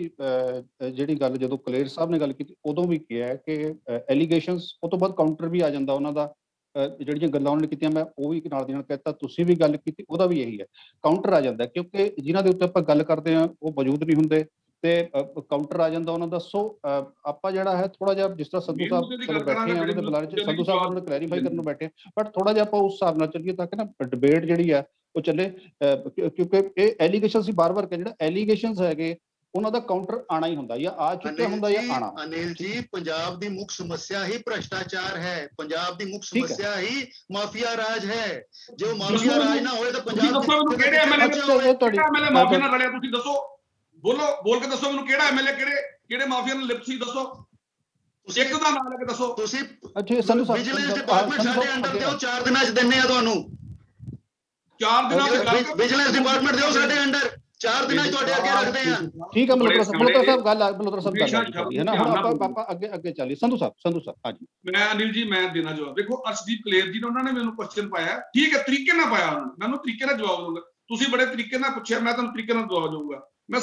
ਜਿਹੜੀ ਗੱਲ ਜਦੋਂ ਕਲੇਰ ਸਾਹਿਬ ਨੇ ਗੱਲ ਕੀਤੀ ਉਦੋਂ ਵੀ ਕਿਹਾ ਕਿ ਐਲੀਗੇਸ਼ਨਸ, ਉਹ ਤੋਂ ਬਾਅਦ ਕਾਊਂਟਰ ਵੀ ਆ ਜਾਂਦਾ ਉਹਨਾਂ ਦਾ। ਜਿਹੜੀਆਂ ਗੱਲਾਂ ਉਹਨਾਂ ਨੇ ਕੀਤੀਆਂ ਮੈਂ ਉਹ ਵੀ ਨਾਲ ਦੀ ਨਾਲ ਕਹਿਤਾ, ਤੁਸੀਂ ਵੀ ਗੱਲ ਕੀਤੀ, ਉਹਦਾ ਵੀ ਇਹੀ ਹੈ, ਕਾਊਂਟਰ ਆ ਜਾਂਦਾ ਕਿਉਂਕਿ ਜਿਨ੍ਹਾਂ ਦੇ ਉੱਤੇ ਆਪਾਂ ਗੱਲ ਕਰਦੇ ਹਾਂ ਉਹ ਮੌਜੂਦ ਨਹੀਂ ਹੁੰਦੇ ਤੇ ਕਾਊਂਟਰ ਆ ਜਾਂਦਾ ਉਹਨਾਂ ਦਾ। ਸੋ ਆਪਾਂ ਜਿਹੜਾ ਹੈ ਥੋੜਾ ਜਿਹਾ ਜਿਸ ਤਰ੍ਹਾਂ ਸੰਧੂ ਸਾਹਿਬ ਚਲੋ ਬੈਠੇ ਆ ਉਹਨਾਂ ਦੇ ਬੁਲਾਰੇ ਚ, ਸੰਧੂ ਸਾਹਿਬ ਨੂੰ ਕਲੈਰੀਫਾਈ ਕਰਨ ਨੂੰ ਬੈਠੇ, ਬਟ ਥੋੜਾ ਜਿਹਾ ਆਪਾਂ ਉਸ ਹਿਸਾਬ ਨਾਲ ਚੱਲੀਏ ਤਾਂ ਕਿ ਨਾ ਡਿਬੇਟ ਜਿਹੜੀ ਹੈ ਉਹ ਚੱਲੇ। ਕਿਉਂਕਿ ਇਹ ਐਲੀਗੇਸ਼ਨ ਸੀ ਬਾਰ-ਬਾਰ ਕਿ ਜਿਹੜਾ ਐਲੀਗੇਸ਼ਨਸ ਹੈਗੇ ਉਹਨਾਂ ਦਾ ਕਾਊਂਟਰ ਆਣਾ ਹੀ ਹੁੰਦਾ, ਜਾਂ ਆ ਚੁੱਕਿਆ ਹੁੰਦਾ ਜਾਂ ਆਣਾ। ਅਨਿਲ ਜੀ, ਪੰਜਾਬ ਦੀ ਮੁੱਖ ਸਮੱਸਿਆ ਹੀ ਭ੍ਰਿਸ਼ਟਾਚਾਰ ਹੈ। ਪੰਜਾਬ ਦੀ ਮੁੱਖ ਸਮੱਸਿਆ ਹੀ ਮਾਫੀਆ ਰਾਜ ਹੈ। ਜੇ ਮਾਫੀਆ ਰਾਜ ਨਾ ਹੋਏ ਤਾਂ ਪੰਜਾਬ ਕਿਹੜੇ ਐਮਐਲਏ ਮਾਫੀਆ ਨਾਲ ਰਲਿਆ ਤੁਸੀਂ ਦੱਸੋ। ਬੋਲ ਕੇ ਦੱਸੋ ਮੈਨੂੰ, ਕਿਹੜਾ ਐਮਐਲਏ ਕਿਹੜੇ ਮਾਫੀਆ ਨਾਲ ਲਿਪਟ ਸੀ ਦੱਸੋ। ਇੱਕ ਦਾ ਨਾਮ ਲੈ ਕੇ ਦੱਸੋ ਤੁਸੀਂ। ਅੱਛਾ ਸੰਧੂ ਸਾਹਿਬ, ਵਿਜੀਲੈਂਸ ਡਿਪਾਰਟਮੈਂਟ ਸਾਡੇ ਅੰਡਰ ਦਿਓ, 4 ਦਿਨਾਂ ਚ ਦਿੰਨੇ ਆ ਤੁਹਾਨੂੰ। 4 ਦਿਨਾਂ ਚ ਵਿਜੀਲੈਂਸ ਡਿਪਾਰਟਮੈਂਟ ਦਿਓ ਸਾਡੇ ਅੰਡਰ, 4 ਦਿਨਾਂ ਚ ਤੁਹਾਡੇ ਅੱਗੇ ਰੱਖਦੇ ਆ। ਠੀਕ ਹੈ ਮਲਹੋਤਰਾ ਸਾਹਿਬ ਗੱਲ ਹੈ ਨਾ। ਹੁਣ ਆਪਾਂ ਅੱਗੇ ਚੱਲੀਏ। ਸੰਧੂ ਸਾਹਿਬ ਹਾਂਜੀ। ਮੈਂ ਅਨਿਲ ਜੀ ਮੈਂ ਦੇਣਾ ਜਵਾਬ। ਦੇਖੋ ਅਰਸ਼ਦੀਪ ਕਲੇਰ ਜੀ ਨੇ ਉਹਨਾਂ ਨੇ ਮੈਨੂੰ ਕੁਐਸਚਨ ਪਾਇਆ, ਠੀਕ ਹੈ, ਤਰੀਕੇ ਨਾਲ ਪਾਇਆ ਉਹਨਾਂ ਨੇ, ਮੈਨੂੰ ਤਰੀਕੇ ਨਾਲ ਜਵਾਬ ਦਊਗਾ। ਤੁਸੀਂ ਬੜੇ ਤਰੀਕੇ ਨਾਲ ਪੁੱਛਿਆ, ਮੈਂ ਤੁਹਾਨੂੰ ਤਰੀਕੇ ਨਾਲ ਜਵਾਬ ਦਊਗਾ। ਮੈਂ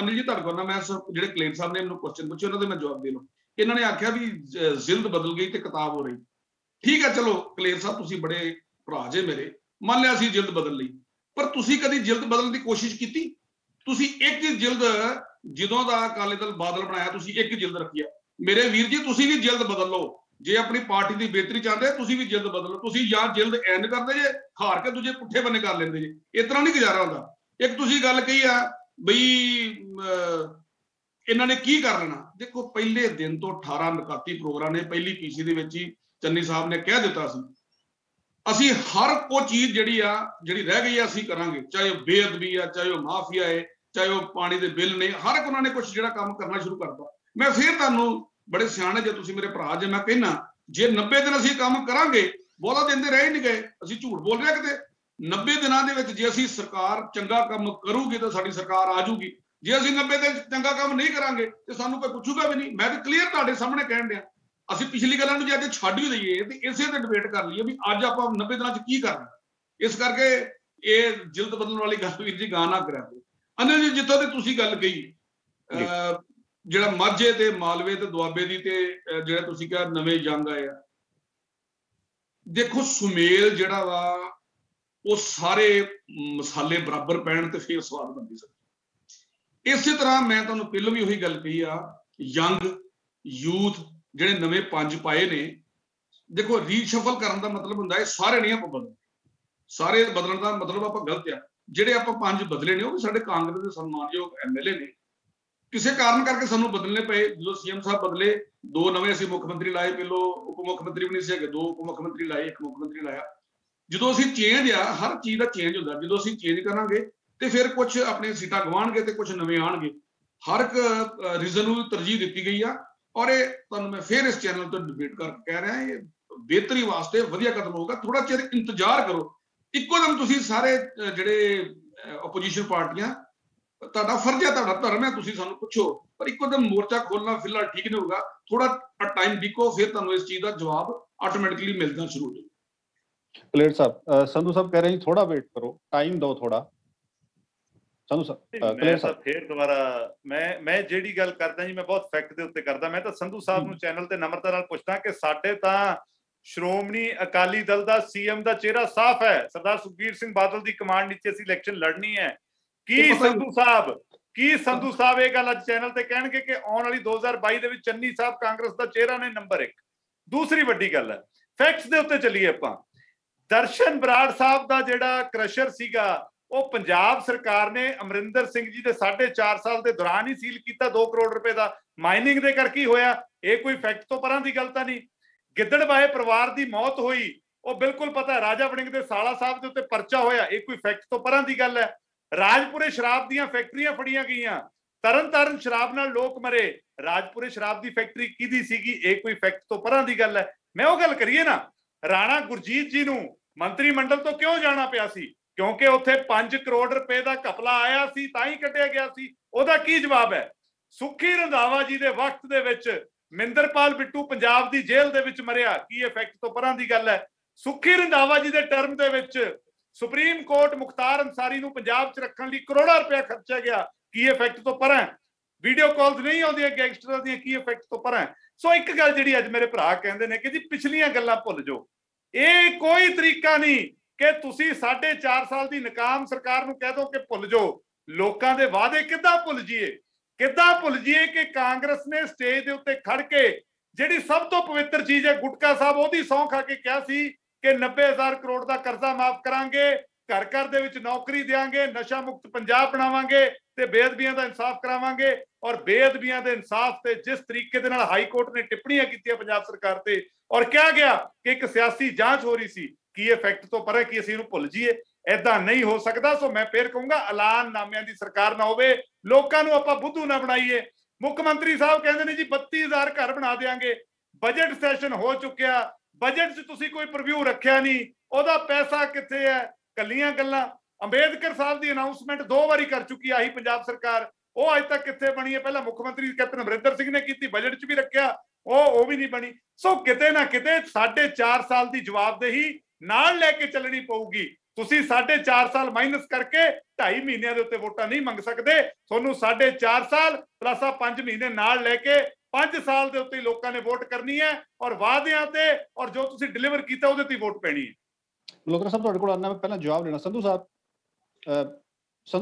ਅਨਿਲ ਜੀ ਤੁਹਾਡੇ ਕੋਲ ਮੈਂ ਜਿਹੜੇ ਕਲੇਰ ਸਾਹਿਬ ਨੇ ਮੈਨੂੰ ਕੁਐਸਚਨ ਪੁੱਛੇ ਉਹਨਾਂ ਦੇ ਮੈਂ ਜਵਾਬ ਦੇ ਲਵਾਂ। ਇਹਨਾਂ ਨੇ ਆਖਿਆ ਵੀ ਜ਼ਿਲਦ ਬਦਲ ਗਈ ਤੇ ਕਿਤਾਬ ਹੋ ਰਹੀ। ਠੀਕ ਹੈ, ਚਲੋ ਕਲੇਰ ਸਾਹਿਬ ਤੁਸੀਂ ਬੜੇ ਭਰਾ ਜੇ ਮੇਰੇ, ਮੰਨ ਲਿਆ ਅਸੀਂ ਜਿਲਦ ਬਦਲ ਲਈ, ਪਰ ਤੁਸੀਂ ਕਦੀ ਜਿਲਦ ਬਦਲਣ ਦੀ ਕੋਸ਼ਿਸ਼ ਕੀਤੀ? ਤੁਸੀਂ ਇੱਕ ਜਿਲਦ ਜਦੋਂ ਦਾ ਅਕਾਲੀ ਦਲ ਬਾਦਲ ਬਣਾਇਆ ਤੁਸੀਂ ਇੱਕ ਜਿਲਦ ਰੱਖੀ ਆ। ਮੇਰੇ ਵੀਰ ਜੀ ਤੁਸੀਂ ਵੀ ਜਿਲਦ ਬਦਲ ਲਓ, ਜੇ ਆਪਣੀ ਪਾਰਟੀ ਦੀ ਬਿਹਤਰੀ ਚਾਹੁੰਦੇ ਤੁਸੀਂ ਵੀ ਜਿਲਦ ਬਦਲੋ। ਤੁਸੀਂ ਜਾਂ ਜਿਲਦ ਐਂਡ ਕਰਦੇ ਜੇ, ਹਾਰ ਕੇ ਦੂਜੇ ਪੁੱਠੇ ਬੰਨੇ ਕਰ ਲੈਂਦੇ ਜੇ, ਇਸ ਤਰ੍ਹਾਂ ਨਹੀਂ ਗੁਜ਼ਾਰਾ ਹੁੰਦਾ। ਇੱਕ ਤੁਸੀਂ ਗੱਲ ਕਹੀ ਆ ਬਈ ਇਹਨਾਂ ਨੇ ਕੀ ਕਰ ਲੈਣਾ। ਦੇਖੋ ਪਹਿਲੇ ਦਿਨ ਤੋਂ 18 ਨਕਾਤੀ ਪ੍ਰੋਗਰਾਮ ਨੇ ਪਹਿਲੀ ਪੀਸੀ ਦੇ ਵਿੱਚ ਹੀ ਚੰਨੀ ਸਾਹਿਬ ਨੇ ਕਹਿ ਦਿੱਤਾ ਸੀ ਅਸੀਂ ਹਰ ਉਹ ਚੀਜ਼ ਜਿਹੜੀ ਰਹਿ ਗਈ ਆ ਅਸੀਂ ਕਰਾਂਗੇ, ਚਾਹੇ ਉਹ ਬੇਅਦਬੀ ਆ, ਚਾਹੇ ਉਹ ਮਾਫੀਆ ਹੈ, ਚਾਹੇ ਉਹ ਪਾਣੀ ਦੇ ਬਿੱਲ ਨੇ, ਹਰ ਇੱਕ ਉਹਨਾਂ ਨੇ ਕੁਝ ਜਿਹੜਾ ਕੰਮ ਕਰਨਾ ਸ਼ੁਰੂ ਕਰਤਾ। ਮੈਂ ਫਿਰ ਤੁਹਾਨੂੰ ਬੜੇ ਸਿਆਣੇ ਜੇ ਤੁਸੀਂ ਮੇਰੇ ਭਰਾ ਜੇ ਮੈਂ ਕਹਿਣਾ ਜੇ 90 ਦਿਨ ਅਸੀਂ ਕੰਮ ਕਰਾਂਗੇ, ਬਹੁਤਾ ਦਿਨ ਦੇ ਰਹਿ ਨਹੀਂ ਗਏ, ਅਸੀਂ ਝੂਠ ਬੋਲ ਰਹੇ ਕਿਤੇ। 90 ਦਿਨਾਂ ਦੇ ਵਿੱਚ ਜੇ ਅਸੀਂ ਸਰਕਾਰ ਚੰਗਾ ਕੰਮ ਕਰੂਗੀ ਤਾਂ ਸਾਡੀ ਸਰਕਾਰ ਆ ਜਾਊਗੀ। ਜੇ ਅਸੀਂ 90 ਦਿਨ ਚੰਗਾ ਕੰਮ ਨਹੀਂ ਕਰਾਂਗੇ ਤੇ ਸਾਨੂੰ ਕੋਈ ਪੁੱਛੂਗਾ ਵੀ ਨਹੀਂ। ਮੈਂ ਤਾਂ ਕਲੀਅਰ ਤੁਹਾਡੇ ਸਾਹਮਣੇ ਕਹਿਣ ਡਿਆ। ਅਸੀਂ ਪਿਛਲੀ ਗੱਲਾਂ ਨੂੰ ਜੇ ਅੱਜ ਛੱਡ ਵੀ ਦਈਏ ਤੇ ਇਸੇ ਤੇ ਡਿਬੇਟ ਕਰ ਲਈਏ ਵੀ ਅੱਜ ਆਪਾਂ 90 ਦਿਨਾਂ 'ਚ ਕੀ ਕਰਨਾ। ਇਸ ਕਰਕੇ ਇਹ ਜਿਲਦ ਬਦਲਣ ਵਾਲੀ ਗੱਲ ਵੀਰ ਜੀ ਗਾਂ ਨਾ ਕਰਿਆ ਕਰੋ। ਅਨਿਲ ਜੀ ਜਿੱਥੋਂ ਤੇ ਤੁਸੀਂ ਗੱਲ ਕਹੀ ਜਿਹੜਾ ਮਾਝੇ ਤੇ ਮਾਲਵੇ ਤੇ ਦੁਆਬੇ ਦੀ ਤੇ ਜਿਹੜਾ ਤੁਸੀਂ ਕਿਹਾ ਨਵੇਂ ਜੰਗ ਆਏ ਆ, ਦੇਖੋ ਸੁਮੇਲ ਜਿਹੜਾ ਵਾ ਉਹ ਸਾਰੇ ਮਸਾਲੇ ਬਰਾਬਰ ਪੈਣ ਤੇ ਫਿਰ ਸਵਾਦ ਬਣਦੀ ਸਕਦੀ। ਇਸੇ ਤਰ੍ਹਾਂ ਮੈਂ ਤੁਹਾਨੂੰ ਪਹਿਲਾਂ ਵੀ ਉਹੀ ਗੱਲ ਕਹੀ ਆ, ਯੰਗ ਯੂਥ ਜਿਹੜੇ ਨਵੇਂ 5 ਪਾਏ ਨੇ, ਦੇਖੋ ਰੀਸ਼ਫਲ ਕਰਨ ਦਾ ਮਤਲਬ ਹੁੰਦਾ ਹੈ ਸਾਰੇ ਨਹੀਂ ਆਪਾਂ ਬਦਲਦੇ, ਸਾਰੇ ਬਦਲਣ ਦਾ ਮਤਲਬ ਆਪਾਂ ਗਲਤ ਆ। ਜਿਹੜੇ ਆਪਾਂ 5 ਬਦਲੇ ਨੇ ਉਹ ਵੀ ਸਾਡੇ ਕਾਂਗਰਸ ਦੇ ਸਨਮਾਨਯੋਗ ਐਮਐਲਏ ਨੇ, ਕਿਸੇ ਕਾਰਨ ਕਰਕੇ ਸਾਨੂੰ ਬਦਲਣੇ ਪਏ। ਜਦੋਂ ਸੀਐਮ ਸਾਹਿਬ ਬਦਲੇ 2 ਨਵੇਂ ਅਸੀਂ ਮੁੱਖ ਮੰਤਰੀ ਲਾਏ, ਪਹਿਲੋਂ ਉਪ ਮੁੱਖ ਮੰਤਰੀ ਵੀ ਨਹੀਂ ਸੀ ਹੈਗੇ, 2 ਉਪ ਮੁੱਖ ਮੰਤਰੀ ਲਾਏ, 1 ਮੁੱਖ ਮੰਤਰੀ ਲਾਇਆ। ਜਦੋਂ ਅਸੀਂ ਚੇਂਜ ਆ, ਹਰ ਚੀਜ਼ ਦਾ ਚੇਂਜ ਹੁੰਦਾ, ਜਦੋਂ ਅਸੀਂ ਚੇਂਜ ਕਰਾਂਗੇ ਤੇ ਫਿਰ ਕੁਝ ਆਪਣੀਆਂ ਸੀਟਾਂ ਗਵਾਉਣਗੇ ਤੇ ਕੁਝ ਨਵੇਂ ਆਉਣਗੇ। ਹਰ ਇੱਕ ਰੀਜ਼ਨ ਨੂੰ ਤਰਜੀਹ ਦਿੱਤੀ ਗਈ ਆ ਔਰ ਇਹ ਤੁਹਾਨੂੰ ਮੈਂ ਫਿਰ ਇਸ ਚੈਨਲ ਤੋਂ ਡਿਬੇਟ ਕਰਕੇ ਕਹਿ ਰਿਹਾ, ਇਹ ਬਿਹਤਰੀ ਵਾਸਤੇ ਵਧੀਆ ਕਦਮ ਹੋਊਗਾ। ਥੋੜਾ ਚਿਰ ਇੰਤਜ਼ਾਰ ਕਰੋ। ਇੱਕੋ ਦਮ ਤੁਸੀਂ ਸਾਰੇ ਜਿਹੜੇ ਆਪੋਜੀਸ਼ਨ ਪਾਰਟੀਆਂ, ਤੁਹਾਡਾ ਫਰਜ਼ ਹੈ, ਤੁਹਾਡਾ ਧਰਮ ਹੈ, ਤੁਸੀਂ ਸਾਨੂੰ ਪੁੱਛੋ, ਪਰ ਇੱਕੋ ਦਮ ਮੋਰਚਾ ਖੋਲਣਾ ਫਿਲਹਾਲ ਠੀਕ ਨਹੀਂ ਹੋਊਗਾ। ਥੋੜਾ ਟਾਈਮ ਦੇਖੋ, ਫਿਰ ਤੁਹਾਨੂੰ ਇਸ ਚੀਜ਼ ਦਾ ਜਵਾਬ ਆਟੋਮੈਟਿਕਲੀ ਮਿਲਣਾ ਸ਼ੁਰੂ ਹੋ ਜਾਊਗਾ। ਕਲੇਰ ਸਾਹਿਬ, ਸੰਧੂ ਸਾਹਿਬ ਕਹਿ ਰਹੇ ਜੀ ਥੋੜਾ ਵੇਟ ਕਰੋ, ਟਾਈਮ ਦਿਓ ਥੋੜਾ। ਸੰਧੂ ਸਾਹਿਬ ਕਲੇਰ ਸਾਹਿਬ ਫਿਰ ਦੁਬਾਰਾ ਮੈਂ ਜਿਹੜੀ ਗੱਲ ਕਰਦਾ ਜੀ ਮੈਂ ਬਹੁਤ ਫੈਕਟ ਦੇ ਉੱਤੇ ਕਰਦਾ। ਮੈਂ ਤਾਂ ਸੰਧੂ ਸਾਹਿਬ ਨੂੰ ਚੈਨਲ ਤੇ ਨਮਰਤਾ ਨਾਲ ਪੁੱਛਦਾ ਕਿ ਸਾਡੇ ਤਾਂ ਸ਼੍ਰੋਮਣੀ ਅਕਾਲੀ ਦਲ ਦਾ ਸੀਐਮ ਦਾ ਚਿਹਰਾ ਸਾਫ਼ ਹੈ, ਸਰਦਾਰ ਸੁਖਬੀਰ ਸਿੰਘ ਬਾਦਲ ਦੀ ਕਮਾਂਡ ਨੀਚੇ ਅਸੀਂ ਇਲੈਕਸ਼ਨ ਲੜਨੀ ਹੈ। ਕੀ ਸੰਧੂ ਸਾਹਿਬ ਇਹ ਗੱਲ ਅੱਜ ਚੈਨਲ ਤੇ ਕਹਿਣਗੇ ਕਿ ਆਉਣ ਵਾਲੀ 2022 ਦੇ ਵਿੱਚ ਚੰਨੀ ਸਾਹਿਬ ਕਾਂਗਰਸ ਦਾ ਚਿਹਰਾ ਨੇ ਨੰਬਰ 1? ਦੂਸਰੀ ਵੱਡੀ ਗੱਲ ਹੈ, ਫੈਕਟਸ ਦੇ ਉੱਤੇ ਚੱਲੀਏ ਆਪਾਂ। ਦਰਸ਼ਨ ਬਰਾੜ ਸਾਹਿਬ ਦਾ ਜਿਹੜਾ ਕ੍ਰਸ਼ਰ ਸੀਗਾ ਉਹ ਪੰਜਾਬ ਸਰਕਾਰ ਨੇ ਅਮਰਿੰਦਰ ਸਿੰਘ ਜੀ ਦੇ 4.5 ਸਾਲ ਦੇ ਦੌਰਾਨ ਹੀ ਸੀਲ ਕੀਤਾ, 2 ਕਰੋੜ ਰੁਪਏ ਦਾ। ਮਾਈਨਿੰਗ ਦੇ ਕਰਕੇ ਹੋਇਆ, ਇਹ ਕੋਈ ਫੈਕਟ ਤੋਂ ਪਰਾਂ ਦੀ ਗੱਲ ਤਾਂ ਨਹੀਂ। ਗਿੱਦੜਬਾਹੇ ਪਰਿਵਾਰ ਦੀ ਮੌਤ ਹੋਈ, ਉਹ ਬਿਲਕੁਲ ਪਤਾ ਹੈ, ਰਾਜਾ ਵੜਿੰਗ ਦੇ ਸਾਲਾ ਸਾਹਿਬ ਦੇ ਉੱਤੇ ਪਰਚਾ ਹੋਇਆ, ਇਹ ਕੋਈ ਫੈਕਟ ਤੋਂ ਪਰਾਂ ਦੀ ਗੱਲ ਹੈ। ਰਾਜਪੁਰੇ ਸ਼ਰਾਬ ਦੀਆਂ ਫੈਕਟਰੀਆਂ ਫੜੀਆਂ ਗਈਆਂ, ਤਰਨਤਾਰਨ ਸ਼ਰਾਬ ਨਾਲ ਲੋਕ ਮਰੇ, ਰਾਜਪੁਰੇ ਸ਼ਰਾਬ ਦੀ ਫੈਕਟਰੀ ਕਿਹਦੀ ਸੀਗੀ, ਇਹ ਕੋਈ ਫੈਕਟ ਤੋਂ ਪਰਾਂ ਦੀ ਗੱਲ ਹੈ। ਮੈਂ ਉਹ ਗੱਲ ਕਰੀਏ ਨਾ, ਰਾਣਾ ਗੁਰਜੀਤ ਜੀ ਨੂੰ ਮੰਤਰੀ ਮੰਡਲ ਤੋਂ ਕਿਉਂ ਜਾਣਾ ਪਿਆ ਸੀ? ਕਿਉਂਕਿ ਉੱਥੇ 5 ਕਰੋੜ ਰੁਪਏ ਦਾ ਘਪਲਾ ਆਇਆ ਸੀ, ਤਾਂ ਹੀ ਕੱਢਿਆ ਗਿਆ ਸੀ। ਉਹਦਾ ਕੀ ਜਵਾਬ ਹੈ? ਸੁੱਖੀ ਰੰਧਾਵਾ ਜੀ ਦੇ ਵਕਤ ਦੇ ਵਿੱਚ ਮਹਿੰਦਰਪਾਲ ਬਿੱਟੂ ਪੰਜਾਬ ਦੀ ਜੇਲ੍ਹ ਦੇ ਵਿੱਚ ਮਰਿਆ, ਕੀ ਇਹ ਫੈਕਟ ਤੋਂ ਪਰਾਂ ਦੀ ਗੱਲ ਹੈ? ਸੁੱਖੀ ਰੰਧਾਵਾ ਜੀ ਦੇ ਟਰਮ ਦੇ ਵਿੱਚ ਸੁਪਰੀਮ ਕੋਰਟ ਮੁਖਤਾਰ ਅੰਸਾਰੀ ਨੂੰ ਪੰਜਾਬ 'ਚ ਰੱਖਣ ਲਈ ਕਰੋੜਾਂ ਰੁਪਇਆ ਖਰਚਿਆ ਗਿਆ, ਕੀ ਇਹ ਫੈਕਟ ਤੋਂ ਪਰਾਂ? ਵੀਡੀਓ ਕਾਲਸ ਨਹੀਂ ਆਉਂਦੀਆਂ ਗੈਂਗਸਟਰਾਂ ਦੀਆਂ, ਕੀ ਇਹ ਫੈਕਟ ਤੋਂ ਪਰਾਂ? ਸੋ ਇੱਕ ਗੱਲ ਜਿਹੜੀ ਅੱਜ ਮੇਰੇ ਭਰਾ ਕਹਿੰਦੇ ਨੇ ਕਿ ਜੀ ਪਿਛਲੀਆਂ ਗੱਲਾਂ ਭੁੱਲ ਜਾਓ, ਇਹ ਕੋਈ ਤਰੀਕਾ ਨਹੀਂ ਕਿ ਤੁਸੀਂ 4.5 ਸਾਲ ਦੀ ਨਾਕਾਮ ਸਰਕਾਰ ਨੂੰ ਕਹਿ ਦੋ ਕਿ ਭੁੱਲ ਜਾਓ। ਲੋਕਾਂ ਦੇ ਵਾਅਦੇ ਕਿੱਦਾਂ ਭੁੱਲ ਜੀਏ ਕਿ ਕਾਂਗਰਸ ਨੇ ਸਟੇਜ ਦੇ ਉੱਤੇ ਖੜ ਕੇ ਜਿਹੜੀ ਸਭ ਤੋਂ ਪਵਿੱਤਰ ਚੀਜ਼ ਹੈ ਗੁਟਕਾ ਸਾਹਿਬ, ਉਹਦੀ ਸਹੁੰ ਖਾ ਕੇ ਕਿਹਾ ਸੀ ਕਿ 90,000 ਕਰੋੜ ਦਾ ਕਰਜ਼ਾ ਮਾਫ ਕਰਾਂਗੇ, ਘਰ ਘਰ ਦੇ ਵਿੱਚ ਨੌਕਰੀ ਦੇਵਾਂਗੇ, ਨਸ਼ਾ ਮੁਕਤ ਪੰਜਾਬ ਬਣਾਵਾਂਗੇ ਤੇ ਬੇਅਦਬੀਆਂ ਦਾ ਇਨਸਾਫ ਕਰਾਵਾਂਗੇ। ਔਰ ਬੇਅਦਬੀਆਂ ਦੇ ਇਨਸਾਫ ਤੇ ਜਿਸ ਤਰੀਕੇ ਦੇ ਨਾਲ ਹਾਈ ਕੋਰਟ ਨੇ ਟਿੱਪਣੀਆਂ ਕੀਤੀਆਂ ਪੰਜਾਬ ਸਰਕਾਰ ਤੇ ਔਰ ਕਿਹਾ ਗਿਆ ਕਿ ਇੱਕ ਸਿਆਸੀ ਜਾਂਚ ਹੋ ਰਹੀ ਸੀ, ਕੀ ਇਹ ਫੈਕਟ ਤੋਂ ਪਰੇ ਕਿ ਅਸੀਂ ਇਹਨੂੰ ਭੁੱਲ ਜਾਈਏ? ਏਦਾਂ ਨਹੀਂ ਹੋ ਸਕਦਾ। ਸੋ ਮੈਂ ਫੇਰ ਕਹੂੰਗਾ ਐਲਾਨਨਾਮਿਆਂ ਦੀ ਸਰਕਾਰ ਨਾ ਹੋਵੇ, ਲੋਕਾਂ ਨੂੰ ਆਪਾਂ ਬੁੱਧੂ ਨਾ ਬਣਾਈਏ। ਮੁੱਖ ਮੰਤਰੀ ਸਾਹਿਬ ਕਹਿੰਦੇ ਨੇ ਜੀ 32,000 ਘਰ ਬਣਾ ਦੇਾਂਗੇ, ਬਜਟ ਸੈਸ਼ਨ ਹੋ ਚੁੱਕਿਆ, ਬਜਟ 'ਚ ਤੁਸੀਂ ਕੋਈ ਪ੍ਰੀਵਿਊ ਰੱਖਿਆ ਨਹੀਂ, ਉਹਦਾ ਪੈਸਾ ਕਿੱਥੇ ਹੈ? ਕੱਲੀਆਂ ਗੱਲਾਂ। ਅੰਬੇਦਕਰ ਸਾਹਿਬ ਦੀ ਅਨਾਉਂਸਮੈਂਟ 2 ਵਾਰੀ ਕਰ ਚੁੱਕੀ ਆਹੀ ਪੰਜਾਬ ਸਰਕਾਰ, ਉਹ ਅੱਜ ਤੱਕ ਕਿੱਥੇ ਬਣੀ ਹੈ? ਪਹਿਲਾਂ ਮੁੱਖ ਮੰਤਰੀ ਕੈਪਟਨ ਅਮਰਿੰਦਰ ਸਿੰਘ ਨੇ ਕੀਤੀ, ਬਜਟ 'ਚ ਵੀ ਰੱਖਿਆ, ਉਹ ਵੀ ਨਹੀਂ ਬਣੀ। ਸੋ ਕਿਤੇ ਨਾ ਕਿਤੇ 4.5 ਸਾਲ ਦੀ ਜਵਾਬਦੇਹੀ ਨਾਲ ਲੈ ਕੇ ਚੱਲਣੀ ਪਊਗੀ। ਤੁਸੀਂ 4.5 ਸਾਲ ਮਾਈਨਸ ਕਰਕੇ 2.5 ਮਹੀਨਿਆਂ ਦੇ ਉੱਤੇ ਵੋਟਾਂ ਨਹੀਂ ਮੰਗ ਸਕਦੇ। ਤੁਹਾਨੂੰ 4.5 ਸਾਲ ਪਲੱਸ 5 ਮਹੀਨੇ ਨਾਲ ਲੈ ਕੇ 5 ਸਾਲ ਦੇ ਉੱਤੇ ਲੋਕਾਂ ਨੇ ਵੋਟ ਕਰਨੀ ਹੈ, ਔਰ ਵਾਅਦਿਆਂ ਤੇ ਔਰ ਜੋ ਤੁਸੀਂ ਡਿਲੀਵਰ ਕੀਤਾ ਉਹਦੇ ਤੇ ਵੋਟ ਪੈਣੀ ਹੈ। ਮਲਹੋਤਰਾ ਸਾਹਿਬ ਤੁਹਾਡੇ ਕੋਲ ਆਉਣਾ, ਮੈਂ ਪਹਿਲਾਂ ਜਵਾਬ ਦੇਣਾ। ਸੰਧੂ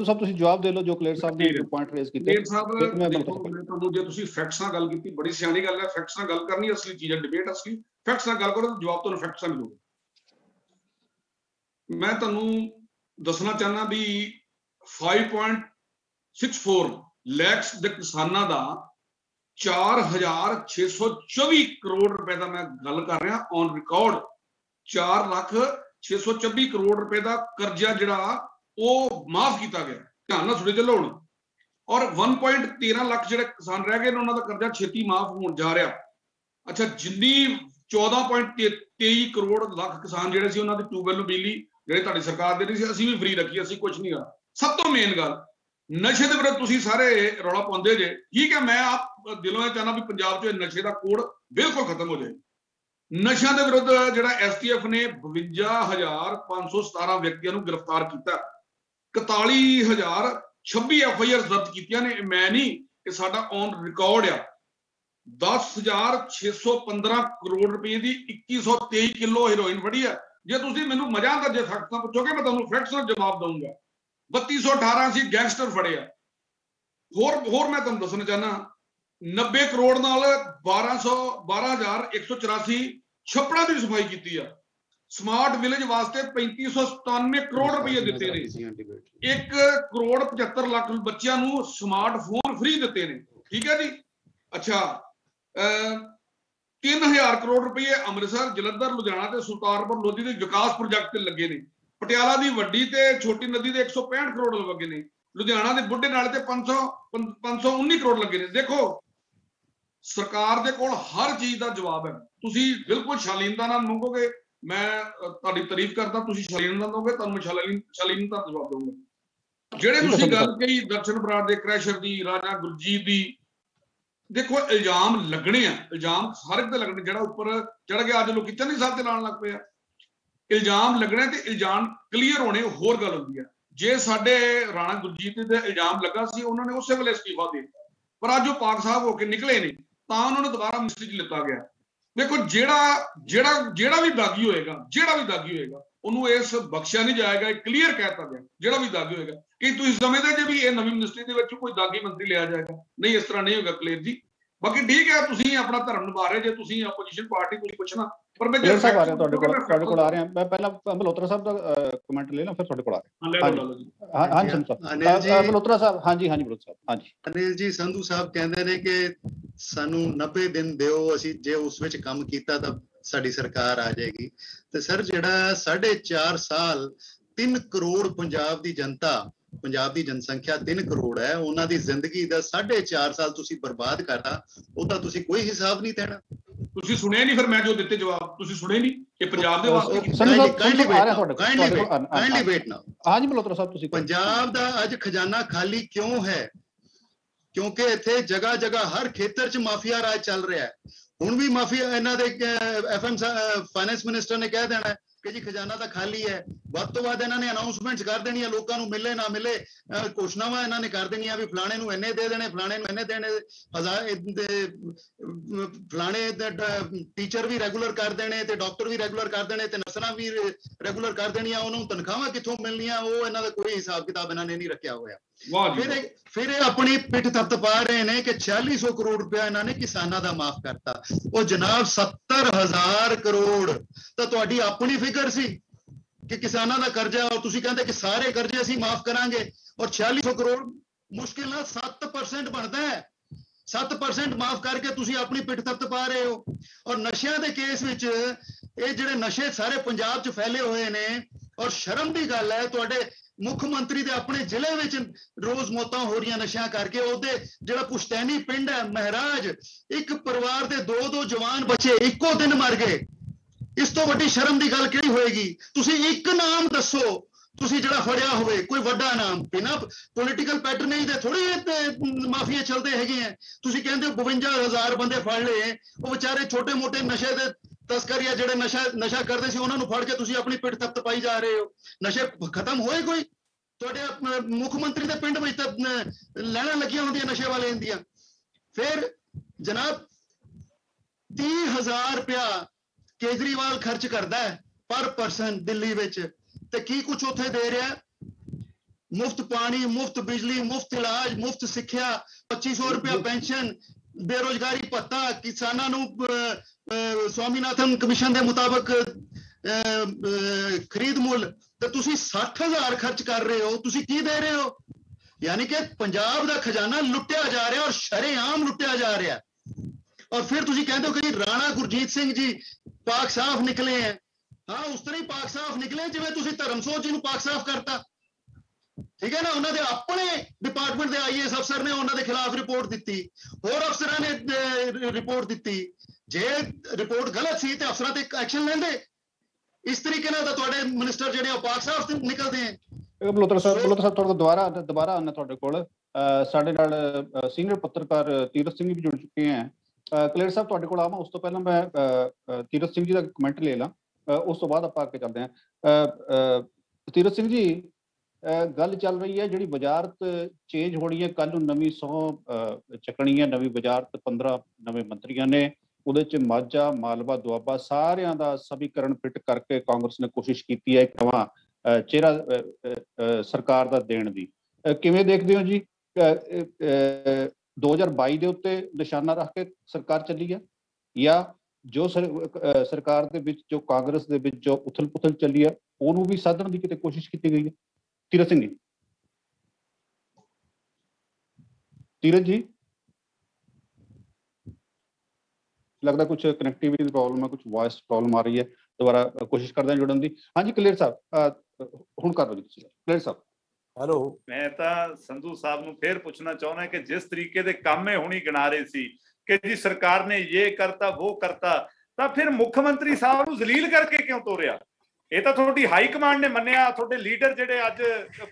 ਸਾਹਿਬ ਤੁਸੀਂ ਜਵਾਬ ਦੇ ਲਓ ਜੋ ਕਲੇਰ ਸਾਹਿਬ ਨੇ ਪੁਆਇੰਟ ਰੇਜ਼ ਕੀਤੇ। ਕਲੇਰ ਸਾਹਿਬ ਤੁਹਾਨੂੰ ਜੇ ਤੁਸੀਂ ਫੈਕਟਸ ਨਾਲ ਗੱਲ ਕੀਤੀ, ਬੜੀ ਸਿਆਣੀ ਗੱਲ ਹੈ। ਫੈਕਟਸ ਨਾਲ ਗੱਲ ਕਰਨੀ ਅਸਲੀ ਚੀਜ਼ ਹੈ, ਡਿਬੇਟ ਅਸਲੀ। ਫੈਕਟਸ ਨਾਲ ਗੱਲ ਕਰੋ ਤਾਂ ਜਵਾਬ ਤੁਹਾਨੂੰ ਫੈਕਟਸ ਨਾਲ ਮਿਲੂਗਾ। ਮੈਂ ਤੁਹਾਨੂੰ ਦੱਸਣਾ ਚਾਹੁੰਦਾ ਵੀ 5.64 ਲੱਖ ਦੇ ਕਿਸਾਨਾਂ ਦਾ 4,624 ਕਰੋੜ ਰੁਪਏ ਦਾ ਮੈਂ ਗੱਲ ਕਰ ਰਿਹਾ ਔਨ ਰਿਕਾਰਡ। 4,624 ਕਰੋੜ ਰੁਪਏ ਦਾ ਕਰਜ਼ਾ ਜਿਹੜਾ ਉਹ ਮਾਫ ਕੀਤਾ ਗਿਆ। ਧਿਆਨ ਨਾਲ ਸੁਣੇ ਚੱਲੋ ਹੁਣ। ਔਰ 1.13 ਲੱਖ ਜਿਹੜੇ ਕਿਸਾਨ ਰਹਿ ਗਏ ਨੇ ਉਹਨਾਂ ਦਾ ਕਰਜ਼ਾ ਛੇਤੀ ਮਾਫ ਹੋਣ ਜਾ ਰਿਹਾ। ਅੱਛਾ, ਜਿੰਨੀ 14.23 ਕਰੋੜ ਲੱਖ ਕਿਸਾਨ ਜਿਹੜੇ ਸੀ ਉਹਨਾਂ ਦੀ ਟਿਊਬਵੈੱਲ ਨੂੰ ਬਿਜਲੀ ਜਿਹੜੇ ਤੁਹਾਡੀ ਸਰਕਾਰ ਦੇ ਰਹੀ ਸੀ, ਅਸੀਂ ਵੀ ਫ੍ਰੀ ਰੱਖੀ, ਅਸੀਂ ਕੁਝ ਨਹੀਂ ਆ। ਸਭ ਤੋਂ ਮੇਨ ਗੱਲ, ਨਸ਼ੇ ਦੇ ਵਿਰੁੱਧ ਤੁਸੀਂ ਸਾਰੇ ਰੌਲਾ ਪਾਉਂਦੇ ਜੇ, ਠੀਕ ਹੈ। ਮੈਂ ਆਪ ਦਿਲੋਂ ਇਹ ਚਾਹੁੰਦਾ ਵੀ ਪੰਜਾਬ 'ਚ ਨਸ਼ੇ ਦਾ ਕੋੜ ਬਿਲਕੁਲ ਖਤਮ ਹੋ ਜਾਏ। ਨਸ਼ਿਆਂ ਦੇ ਵਿਰੁੱਧ ਜਿਹੜਾ STF ਨੇ 52,517 ਵਿਅਕਤੀਆਂ ਨੂੰ ਗ੍ਰਿਫਤਾਰ ਕੀਤਾ, 41,026 FIR ਦਰਜ ਕੀਤੀਆਂ ਨੇ। ਮੈਂ ਨਹੀਂ, ਇਹ ਸਾਡਾ ਔਨ ਰਿਕਾਰਡ ਆ। 10,615 ਕਰੋੜ ਰੁਪਏ ਦੀ 2123 ਕਿਲੋ ਹੈਰੋਇਨ ਫੜੀ ਆ। ਜੇ ਤੁਸੀਂ ਮੈਨੂੰ ਮਜ਼ਾ ਆਉਂਦਾ ਜੇ ਫੈਕਟਾਂ ਪੁੱਛੋਗੇ, ਮੈਂ ਤੁਹਾਨੂੰ ਫੈਕਟਸ ਨਾਲ ਜਵਾਬ ਦਊਂਗਾ। 3218 ਸੀ ਗੈਂਗਸਟਰ ਫੜਿਆ। ਹੋਰ ਮੈਂ ਤੁਹਾਨੂੰ ਦੱਸਣਾ ਚਾਹਨਾ, 90 ਕਰੋੜ ਨਾਲ 12,184 ਛੱਪੜਾਂ ਦੀ ਸਫਾਈ ਕੀਤੀ ਆ। ਸਮਾਰਟ ਵਿਲੇਜ ਵਾਸਤੇ 3597 ਕਰੋੜ ਰੁਪਏ ਦਿੱਤੇ ਨੇ। 1,75 ਲੱਖ ਬੱਚਿਆਂ ਨੂੰ ਸਮਾਰਟਫੋਨ ਫ੍ਰੀ ਦਿੱਤੇ ਨੇ, ਠੀਕ ਹੈ ਜੀ। ਅੱਛਾ, 3,000 ਕਰੋੜ ਰੁਪਏ ਅੰਮ੍ਰਿਤਸਰ, ਜਲੰਧਰ, ਲੁਧਿਆਣਾ ਤੇ ਸੁਲਤਾਨਪੁਰ ਲੋਧੀ ਦੇ ਵਿਕਾਸ ਪ੍ਰੋਜੈਕਟ ਤੇ ਲੱਗੇ ਨੇ। ਪਟਿਆਲਾ ਦੀ ਵੱਡੀ ਤੇ ਛੋਟੀ ਨਦੀ ਦੇ 165 ਕਰੋੜ ਲੱਗੇ ਨੇ। ਲੁਧਿਆਣਾ ਦੇ ਬੁੱਢੇ ਨਾਲੇ ਤੇ 519 ਕਰੋੜ ਲੱਗੇ ਨੇ। ਦੇਖੋ, ਸਰਕਾਰ ਦੇ ਕੋਲ ਹਰ ਚੀਜ਼ ਦਾ ਜਵਾਬ ਹੈ। ਤੁਸੀਂ ਬਿਲਕੁਲ ਸ਼ਾਲੀਨਤਾ ਨਾਲ ਮੰਗੋਗੇ, ਮੈਂ ਤੁਹਾਡੀ ਤਾਰੀਫ ਕਰਦਾ, ਤੁਸੀਂ ਸ਼ਾਲੀਨਤਾ ਦੋਗੇ, ਤੁਹਾਨੂੰ ਸ਼ਾਲੀਨਤਾ ਜਵਾਬ ਦਊਂਗਾ। ਜਿਹੜੇ ਤੁਸੀਂ ਗੱਲ ਕਹੀ ਦਰਸ਼ਨ ਬਰਾੜ ਦੇ ਕ੍ਰੈਸ਼ਰ ਦੀ, ਰਾਜਾ ਗੁਰਜੀਤ ਦੀ, ਦੇਖੋ ਇਲਜ਼ਾਮ ਲੱਗਣੇ ਆ, ਇਲਜ਼ਾਮ ਹਰ ਇੱਕ ਤੇ ਲੱਗਣੇ। ਜਿਹੜਾ ਉੱਪਰ ਚੜ ਗਿਆ, ਅੱਜ ਲੋਕੀ ਚੰਨੀ ਸਾਹਿਬ ਤੇ ਲਾਉਣ ਲੱਗ ਪਏ ਆ। ਇਲਜ਼ਾਮ ਲੱਗਣੇ ਤੇ ਇਲਜ਼ਾਮ ਕਲੀਅਰ ਹੋਣੇ ਹੋਰ ਗੱਲ ਹੁੰਦੀ ਹੈ। ਜੇ ਸਾਡੇ ਰਾਣਾ ਗੁਰਜੀਤ ਦੇ ਇਲਜ਼ਾਮ ਲੱਗਾ ਸੀ, ਉਹਨਾਂ ਨੇ ਉਸੇ ਵੇਲੇ ਅਸਤੀਫਾ ਦੇ ਦਿੱਤਾ, ਪਰ ਅੱਜ ਉਹ ਪਾਕ ਸਾਹਿਬ ਹੋ ਕੇ ਨਿਕਲੇ ਨੇ ਤਾਂ ਉਹਨਾਂ ਨੂੰ ਦੁਬਾਰਾ ਮਿਨਿਸਟਰੀ 'ਚ ਲਿੱਤਾ ਗਿਆ। ਦੇਖੋ, ਜਿਹੜਾ ਵੀ ਦਾਗੀ ਹੋਏਗਾ ਉਹਨੂੰ ਇਸ ਬਖਸ਼ਿਆ ਨਹੀਂ ਜਾਏਗਾ। ਇਹ ਕਲੀਅਰ ਕਹਿਤਾ ਗਿਆ, ਜਿਹੜਾ ਵੀ ਦਾਗੀ ਹੋਏਗਾ। ਕੀ ਤੁਸੀਂ ਸਮਝਦੇ ਜੇ ਵੀ ਇਹ ਨਵੀਂ ਮਿਨਿਸਟਰੀ ਦੇ ਵਿੱਚ ਕੋਈ ਦਾਗੀ ਮੰਤਰੀ ਲਿਆ ਜਾਏਗਾ? ਨਹੀਂ, ਇਸ ਤਰ੍ਹਾਂ ਨਹੀਂ ਹੋਗਾ ਕਲੀਅਰ ਜੀ। ਬਾਕੀ ਠੀਕ ਹੈ, ਤੁਸੀਂ ਆਪਣਾ ਧਰਮ ਨਿਭਾ ਰਹੇ ਜੇ, ਤੁਸੀਂ ਆਪੋਜੀਸ਼ਨ ਪਾਰਟੀ ਕੋਈ ਪੁੱਛਣਾ, ਪਰ ਮੈਂ ਤੁਹਾਡੇ ਕੋਲ ਆ ਰਿਹਾ। ਮੈਂ ਪਹਿਲਾਂ ਮਲਹੋਤਰਾ ਸਾਹਿਬ ਦਾ ਕਮੈਂਟ ਲੈ ਲਾਂ, ਫਿਰ ਤੁਹਾਡੇ ਕੋਲ ਆ ਰਿਹਾ। ਹਾਂਜੀ ਮਲਹੋਤਰਾ ਸਾਹਿਬ। ਹਾਂਜੀ ਮਲਹੋਤਰਾ ਸਾਹਿਬ। ਹਾਂਜੀ ਅਨਿਲ ਜੀ, ਸੰਧੂ ਸਾਹਿਬ ਕਹਿੰਦੇ ਨੇ ਕਿ ਸਾਨੂੰ 90 ਦਿਨ ਦਿਓ, ਅਸੀਂ ਜੇ ਉਸ ਵਿੱਚ ਕੰਮ ਕੀਤਾ ਤਾਂ ਸਾਡੀ ਸਰਕਾਰ ਆ ਜਾਏਗੀ। ਤੇ ਸਰ, ਜਿਹੜਾ 4.5 ਸਾਲ 3 ਕਰੋੜ ਪੰਜਾਬ ਦੀ ਜਨਤਾ, ਪੰਜਾਬ ਦੀ ਜਨਸੰਖਿਆ 3 ਕਰੋੜ ਹੈ, ਉਹਨਾਂ ਦੀ ਜ਼ਿੰਦਗੀ ਦਾ 4.5 ਸਾਲ ਤੁਸੀਂ ਬਰਬਾਦ ਕਰਤਾ, ਉਹਦਾ ਤੁਸੀਂ ਕੋਈ ਹਿਸਾਬ ਨਹੀਂ ਦੇਣਾ। ਤੁਸੀਂ ਸੁਣਿਆ ਨਹੀਂ ਫਿਰ ਮੈਂ ਜੋ ਦਿੱਤੇ ਜਵਾਬ, ਤੁਸੀਂ ਸੁਣੇ ਨਹੀਂ ਕਿ ਪੰਜਾਬ ਦੇ ਵਾਸਤੇ ਹਾਂਜੀ ਮਲਹੋਤਰਾ ਸਾਹਿਬ, ਤੁਸੀਂ ਪੰਜਾਬ ਦਾ ਅੱਜ ਖਜ਼ਾਨਾ ਖਾਲੀ ਕਿਉਂ ਹੈ? ਕਿਉਂਕਿ ਇੱਥੇ ਜਗ੍ਹਾ ਜਗ੍ਹਾ ਹਰ ਖੇਤਰ 'ਚ ਮਾਫੀਆ ਰਾਜ ਚੱਲ ਰਿਹਾ ਹੈ। ਹੁਣ ਵੀ ਮਾਫੀਆ, ਇਹਨਾਂ ਦੇ FM ਫਾਈਨੈਂਸ ਮਿਨਿਸਟਰ ਨੇ ਕਹਿ ਦੇਣਾ ਕਿ ਜੀ ਖਜ਼ਾਨਾ ਤਾਂ ਖਾਲੀ ਹੈ। ਵੱਧ ਤੋਂ ਵੱਧ ਇਹਨਾਂ ਨੇ ਅਨਾਉਂਸਮੈਂਟਸ ਕਰ ਦੇਣੀਆਂ, ਲੋਕਾਂ ਨੂੰ ਮਿਲੇ ਨਾ ਮਿਲੇ ਘੋਸ਼ਣਾਵਾਂ ਇਹਨਾਂ ਨੇ ਕਰ ਦੇਣੀਆਂ ਵੀ ਫਲਾਣੇ ਨੂੰ ਇੰਨੇ ਦੇ ਦੇਣੇ, ਫਲਾਣੇ ਨੂੰ ਇੰਨੇ ਦੇਣੇ, ਫਲਾਣੇ ਟੀਚਰ ਵੀ ਰੈਗੂਲਰ ਕਰ ਦੇਣੇ ਤੇ ਡਾਕਟਰ ਵੀ ਰੈਗੂਲਰ ਕਰ ਦੇਣੇ ਤੇ ਨਰਸਾਂ ਵੀ ਰੈਗੂਲਰ ਕਰ ਦੇਣੀਆਂ। ਉਹਨਾਂ ਨੂੰ ਤਨਖਾਹਾਂ ਕਿੱਥੋਂ ਮਿਲਣੀਆਂ, ਉਹ ਇਹਨਾਂ ਦਾ ਕੋਈ ਹਿਸਾਬ ਕਿਤਾਬ ਇਹਨਾਂ ਨੇ ਨਹੀਂ ਰੱਖਿਆ ਹੋਇਆ। ਫਿਰ ਇਹ ਆਪਣੀ ਪਿੱਠ ਥਪਥਪਾ ਰਹੇ ਨੇ ਕਿ 4600 ਕਰੋੜ ਰੁਪਇਆ ਇਹਨਾਂ ਨੇ ਕਿਸਾਨਾਂ ਦਾ ਮਾਫ ਕਰਤਾ। ਉਹ ਜਨਾਬ 70,000 ਕਰੋੜ ਤਾਂ ਤੁਹਾਡੀ ਆਪਣੀ ਫਿਕਰ ਸੀ ਕਿ ਕਿਸਾਨਾਂ ਦਾ ਕਰਜ਼ਾ, ਔਰ ਤੁਸੀਂ ਕਹਿੰਦੇ ਕਿ ਸਾਰੇ ਕਰਜ਼ੇ ਅਸੀਂ ਮਾਫ ਕਰਾਂਗੇ, ਔਰ 4600 ਕਰੋੜ ਮੁਸ਼ਕਿਲ ਨਾਲ 7% ਬਣਦਾ ਹੈ। 7% ਮਾਫ ਕਰਕੇ ਤੁਸੀਂ ਆਪਣੀ ਪਿੱਠ ਥਪਥਪਾ ਰਹੇ ਹੋ। ਔਰ ਨਸ਼ਿਆਂ ਦੇ ਕੇਸ ਵਿੱਚ ਇਹ ਜਿਹੜੇ ਨਸ਼ੇ ਸਾਰੇ ਪੰਜਾਬ 'ਚ ਫੈਲੇ ਹੋਏ ਨੇ, ਔਰ ਸ਼ਰਮ ਦੀ ਗੱਲ ਹੈ ਤੁਹਾਡੇ ਮੁੱਖ ਮੰਤਰੀ ਦੇ ਆਪਣੇ ਜ਼ਿਲ੍ਹੇ ਵਿੱਚ ਰੋਜ਼ ਮੌਤਾਂ ਹੋ ਰਹੀਆਂ ਨਸ਼ਿਆਂ ਕਰਕੇ। ਉਹਦੇ ਜਿਹੜਾ ਪੁਸ਼ਤੈਨੀ ਪਿੰਡ ਹੈ ਮਹਿਰਾਜ, ਇੱਕ ਪਰਿਵਾਰ ਦੇ 2 ਜਵਾਨ ਬੱਚੇ ਇੱਕੋ ਦਿਨ ਮਰ ਗਏ। ਇਸ ਤੋਂ ਵੱਡੀ ਸ਼ਰਮ ਦੀ ਗੱਲ ਕਿਹੜੀ ਹੋਏਗੀ? ਤੁਸੀਂ ਇੱਕ ਨਾਮ ਦੱਸੋ ਤੁਸੀਂ ਜਿਹੜਾ ਫੜਿਆ ਹੋਵੇ ਕੋਈ ਵੱਡਾ ਨਾਮ, ਬਿਨਾਂ ਪੋਲੀਟੀਕਲ ਪੈਟਰਨੇਜ ਦੇ ਥੋੜੀ ਮਾਫੀਆ ਚੱਲਦੇ ਹੈਗੇ ਆ। ਤੁਸੀਂ ਕਹਿੰਦੇ ਹੋ 52,000 ਬੰਦੇ ਫੜ ਲਏ, ਉਹ ਵਿਚਾਰੇ ਛੋਟੇ ਮੋਟੇ ਨਸ਼ੇ ਦੇ ਤਸਕਰੀਆ ਜਿਹੜੇ ਨਸ਼ਾ ਕਰਦੇ ਸੀ ਉਹਨਾਂ ਨੂੰ ਫੜ ਕੇ ਤੁਸੀਂ ਆਪਣੀ ਪਿੱਠ ਥਪਥਪਾਈ ਜਾ ਰਹੇ ਹੋ। ਨਸ਼ੇ ਖਤਮ ਹੋਏ ਕੋਈ? ਤੁਹਾਡੇ ਮੁੱਖ ਮੰਤਰੀ ਦੇ ਪਿੰਡ ਵਿੱਚ ਤਾਂ ਲੈਣਾ ਲੱਗੀਆਂ ਹੁੰਦੀਆਂ ਨਸ਼ੇ ਵਾਲੇ ਦੀਆਂ। ਫਿਰ ਜਨਾਬ 30,000 ਰੁਪਇਆ ਕੇਜਰੀਵਾਲ ਖਰਚ ਕਰਦਾ ਹੈ ਪਰ ਪਰਸਨ ਦਿੱਲੀ ਵਿੱਚ, ਤੇ ਕੀ ਕੁਝ ਉੱਥੇ ਦੇ ਰਿਹਾ? ਮੁਫਤ ਪਾਣੀ, ਮੁਫਤ ਬਿਜਲੀ, ਮੁਫਤ ਇਲਾਜ, ਮੁਫਤ ਸਿੱਖਿਆ, 2500 ਰੁਪਇਆ ਪੈਨਸ਼ਨ, ਬੇਰੋਜ਼ਗਾਰੀ ਭੱਤਾ, ਕਿਸਾਨਾਂ ਨੂੰ ਸਵਾਮੀਨਾਥਨ ਕਮਿਸ਼ਨ ਦੇ ਮੁਤਾਬਕ ਖਰੀਦ ਮੁੱਲ, ਤੇ ਤੁਸੀਂ 60,000 ਖਰਚ ਕਰ ਰਹੇ ਹੋ। ਤੁਸੀਂ ਕੀ ਦੇ ਰਹੇ ਹੋ? ਯਾਨੀ ਕਿ ਪੰਜਾਬ ਦਾ ਖਜ਼ਾਨਾ ਲੁੱਟਿਆ ਜਾ ਰਿਹਾ ਔਰ ਸ਼ਰੇਆਮ ਲੁੱਟਿਆ ਜਾ ਰਿਹਾ। ਔਰ ਫਿਰ ਤੁਸੀਂ ਕਹਿੰਦੇ ਹੋ ਕਿ ਰਾਣਾ ਗੁਰਜੀਤ ਸਿੰਘ ਜੀ ਪਾਕ ਸਾਫ ਨਿਕਲੇ ਹੈ। ਹਾਂ, ਉਸ ਤਰ੍ਹਾਂ ਹੀ ਪਾਕ ਸਾਫ ਨਿਕਲੇ ਜਿਵੇਂ ਤੁਸੀਂ ਧਰਮਸੋਤ ਜੀ ਨੂੰ ਪਾਕ ਸਾਫ ਕਰਤਾ। ਠੀਕ ਹੈ ਨਾ? ਉਹਨਾਂ ਦੇ ਆਪਣੇ ਡਿਪਾਰਟਮੈਂਟ ਦੇ ਆਈਏਐਸ ਅਫਸਰ ਨੇ ਉਹਨਾਂ ਦੇ ਖਿਲਾਫ ਰਿਪੋਰਟ ਦਿੱਤੀ, ਹੋਰ ਅਫਸਰਾਂ ਨੇ ਰਿਪੋਰਟ ਦਿੱਤੀ। ਜੇ ਰਿਪੋਰਟ ਗਲਤ ਸੀ ਤੇ ਅਫਸਰਾਂ ਤੇ ਐਕਸ਼ਨ ਲੈਂਦੇ। ਇਸ ਤਰੀਕੇ ਨਾਲ ਤਾਂ ਤੁਹਾਡੇ ਮਿਨਿਸਟਰ ਜਿਹੜੇ ਆ ਪਾਕ ਸਾਫ ਨਿਕਲਦੇ ਆ। ਬਲੋਤਰਾ ਸਾਹਿਬ ਤੁਹਾਡਾ ਦੁਬਾਰਾ ਆਉਣਾ ਤੁਹਾਡੇ ਕੋਲ। ਸਾਡੇ ਨਾਲ ਸੀਨੀਅਰ ਪੱਤਰਕਾਰ ਤੀਰਥ ਸਿੰਘ ਵੀ ਜੁੜ ਚੁੱਕੇ ਹੈ। ਕਲੇਰ ਸਾਹਿਬ ਤੁਹਾਡੇ ਕੋਲ ਆਵਾਂ, ਉਸ ਤੋਂ ਪਹਿਲਾਂ ਮੈਂ ਤੀਰਥ ਸਿੰਘ ਜੀ ਦਾ ਕਮੈਂਟ ਲੈ ਲਾਂ, ਉਸ ਤੋਂ ਬਾਅਦ ਆਪਾਂ ਅੱਗੇ ਚੱਲਦੇ ਹਾਂ। ਤੀਰਥ ਸਿੰਘ ਜੀ, ਗੱਲ ਚੱਲ ਰਹੀ ਹੈ ਜਿਹੜੀ ਵਜ਼ਾਰਤ ਚੇਂਜ ਹੋਣੀ ਹੈ, ਕੱਲ ਨੂੰ ਨਵੀਂ ਸਹੁੰ ਚੱਕਣੀ ਹੈ, ਨਵੀਂ ਵਜ਼ਾਰਤ, 15 ਨਵੇਂ ਮੰਤਰੀਆਂ ਨੇ, ਉਹਦੇ ਚ ਮਾਝਾ, ਮਾਲਵਾ, ਦੁਆਬਾ ਸਾਰਿਆਂ ਦਾ ਸਮੀਕਰਨ ਫਿੱਟ ਕਰਕੇ ਕਾਂਗਰਸ ਨੇ ਕੋਸ਼ਿਸ਼ ਕੀਤੀ ਹੈ ਇੱਕ ਨਵਾਂ ਚਿਹਰਾ ਸਰਕਾਰ ਦਾ ਦੇਣ ਦੀ। ਕਿਵੇਂ ਦੇਖਦੇ ਹੋ ਜੀ? 2022 ਦੇ ਉੱਤੇ ਨਿਸ਼ਾਨਾ ਰੱਖ ਕੇ ਸਰਕਾਰ ਚੱਲੀ ਹੈ, ਜਾਂ ਜੋ ਸਰਕਾਰ ਦੇ ਵਿੱਚ ਜੋ ਕਾਂਗਰਸ ਦੇ ਵਿੱਚ ਜੋ ਉਥਲ ਪੁਥਲ ਚੱਲੀ ਹੈ ਉਹਨੂੰ ਵੀ ਸਾਧਣ ਦੀ ਕਿਤੇ ਕੋਸ਼ਿਸ਼ ਕੀਤੀ ਗਈ ਹੈ? ਤੀਰਥ ਸਿੰਘ ਜੀ, ਤੀਰਥ ਜੀ, ਲੱਗਦਾ ਕੁਝ ਕਨੈਕਟੀਵਿਟੀ ਦੀ ਪ੍ਰੋਬਲਮ ਹੈ, ਕੁਝ ਵੌਇਸ ਪ੍ਰੋਬਲਮ ਆ ਰਹੀ ਹੈ, ਦੁਬਾਰਾ ਕੋਸ਼ਿਸ਼ ਕਰਦੇ ਹਾਂ ਜੁੜਨ ਦੀ। ਹਾਂਜੀ ਕਲੇਰ ਸਾਹਿਬ, ਹੁਣ ਕਰ ਲਓ ਜੀ ਤੁਸੀਂ। ਕਲੇਰ ਸਾਹਿਬ, ਹੈਲੋ। ਮੈਂ ਤਾਂ ਸੰਧੂ ਸਾਹਿਬ ਨੂੰ ਫੇਰ ਪੁੱਛਣਾ ਚਾਹੁੰਦਾ ਕਿ ਜਿਸ ਤਰੀਕੇ ਦੇ ਕੰਮ ਇਹ ਹੁਣੀ ਗਿਣਾ ਰਹੇ ਸੀ ਕਿ ਜੀ ਸਰਕਾਰ ਨੇ ਇਹ ਕਰਤਾ ਉਹ ਕਰਤਾ, ਤਾਂ ਫਿਰ ਮੁੱਖ ਮੰਤਰੀ ਸਾਹਿਬ ਨੂੰ ਜ਼ਲੀਲ ਕਰਕੇ ਕਿਉਂ ਤੋਰਿਆ? ਇਹ ਤਾਂ ਤੁਹਾਡੀ ਹਾਈ ਕਮਾਂਡ ਨੇ ਮੰਨਿਆ। ਤੁਹਾਡੇ ਲੀਡਰ ਜਿਹੜੇ ਅੱਜ